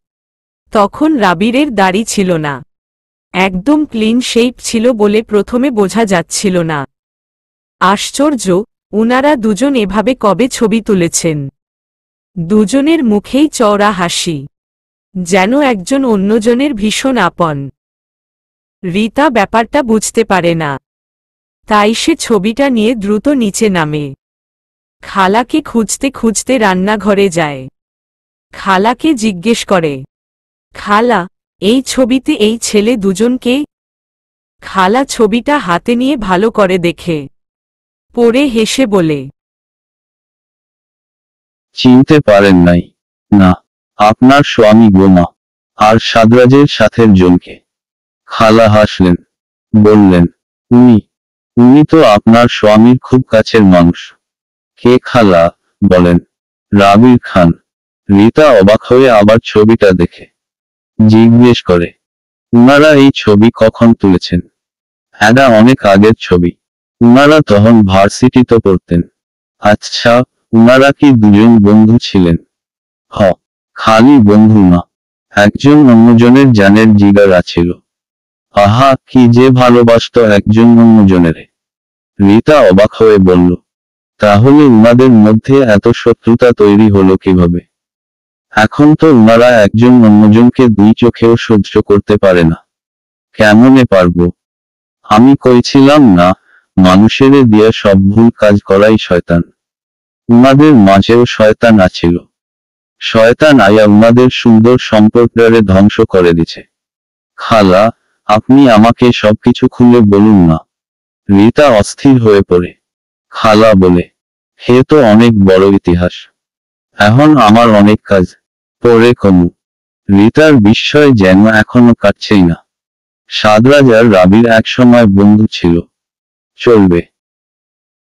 তখন রাবিরের দাড়ি ছিল না, একদম ক্লিন শেপ ছিল বলে প্রথমে বোঝা যাচ্ছিল না। আশ্চর্য, উনারা দুজন এভাবে কবে ছবি তুলেছেন। দুজনের মুখেই চওড়া হাসি, যেন একজন অন্যজনের ভীষণ আপন। রিতা ব্যাপারটা বুঝতে পারে না, তাই সে ছবিটা নিয়ে দ্রুত নিচে নামে। খালাকে খুঁজতে খুঁজতে রান্নাঘরে যায়। খালাকে জিজ্ঞেস করে, খালা, এই ছবিতে এই ছেলে দুজনকে? খালা ছবিটা হাতে নিয়ে ভালো করে দেখে পড়ে হেসে বলে, চিনতে পারেন নাই? না, আপনার স্বামী গোমা আর সাদরাজের সাথের জনকে। খালা হাসলেন, বললেন, উনি উনি তো আপনার স্বামীর খুব কাছের মানুষ। কে খালা, বলেন। রাবির খান। রিতা অবাক হয়ে আবার ছবিটা দেখে জিজ্ঞেস করে, উনারা এই ছবি কখন তুলেছেন? এটা অনেক আগের ছবি। উনারা তখন ভার্সিটিতে পড়তেন। আচ্ছা, উনারা কি দুজন বন্ধু ছিলেন? হ, খালি বন্ধু না, একজন অন্যজনের জানের জিগার আছিল। আহা, কি যে ভালোবাসত একজন অন্যজনের। রিতা অবাক হয়ে বলল, তাহলে উনাদের মধ্যে এত শত্রুতা তৈরি হলো কিভাবে? এখন তো উনারা একজন অন্যজনকে দুই চোখেও সহ্য করতে পারে না। কেমনে পারবো? আমি কইছিলাম না, মানুষের দিয়ে সব ভুল কাজ করাই শয়তান। উনাদের মাঝেও শয়তান আছিল। শয়তান আয়া উনাদের সুন্দর সম্পর্কটারে ধ্বংস করে দিছে। খালা, আপনি আমাকে সবকিছু খুলে বলুন না। রিতা অস্থির হয়ে পড়ে। খালা বলে, হে তো অনেক বড় ইতিহাস। এখন আমার অনেক কাজ, পরে কমু। রিতার বিস্ময় যেন এখনো কাটছেই না। সাদরাজ আর রাবির একসময় বন্ধু ছিল। চলবে।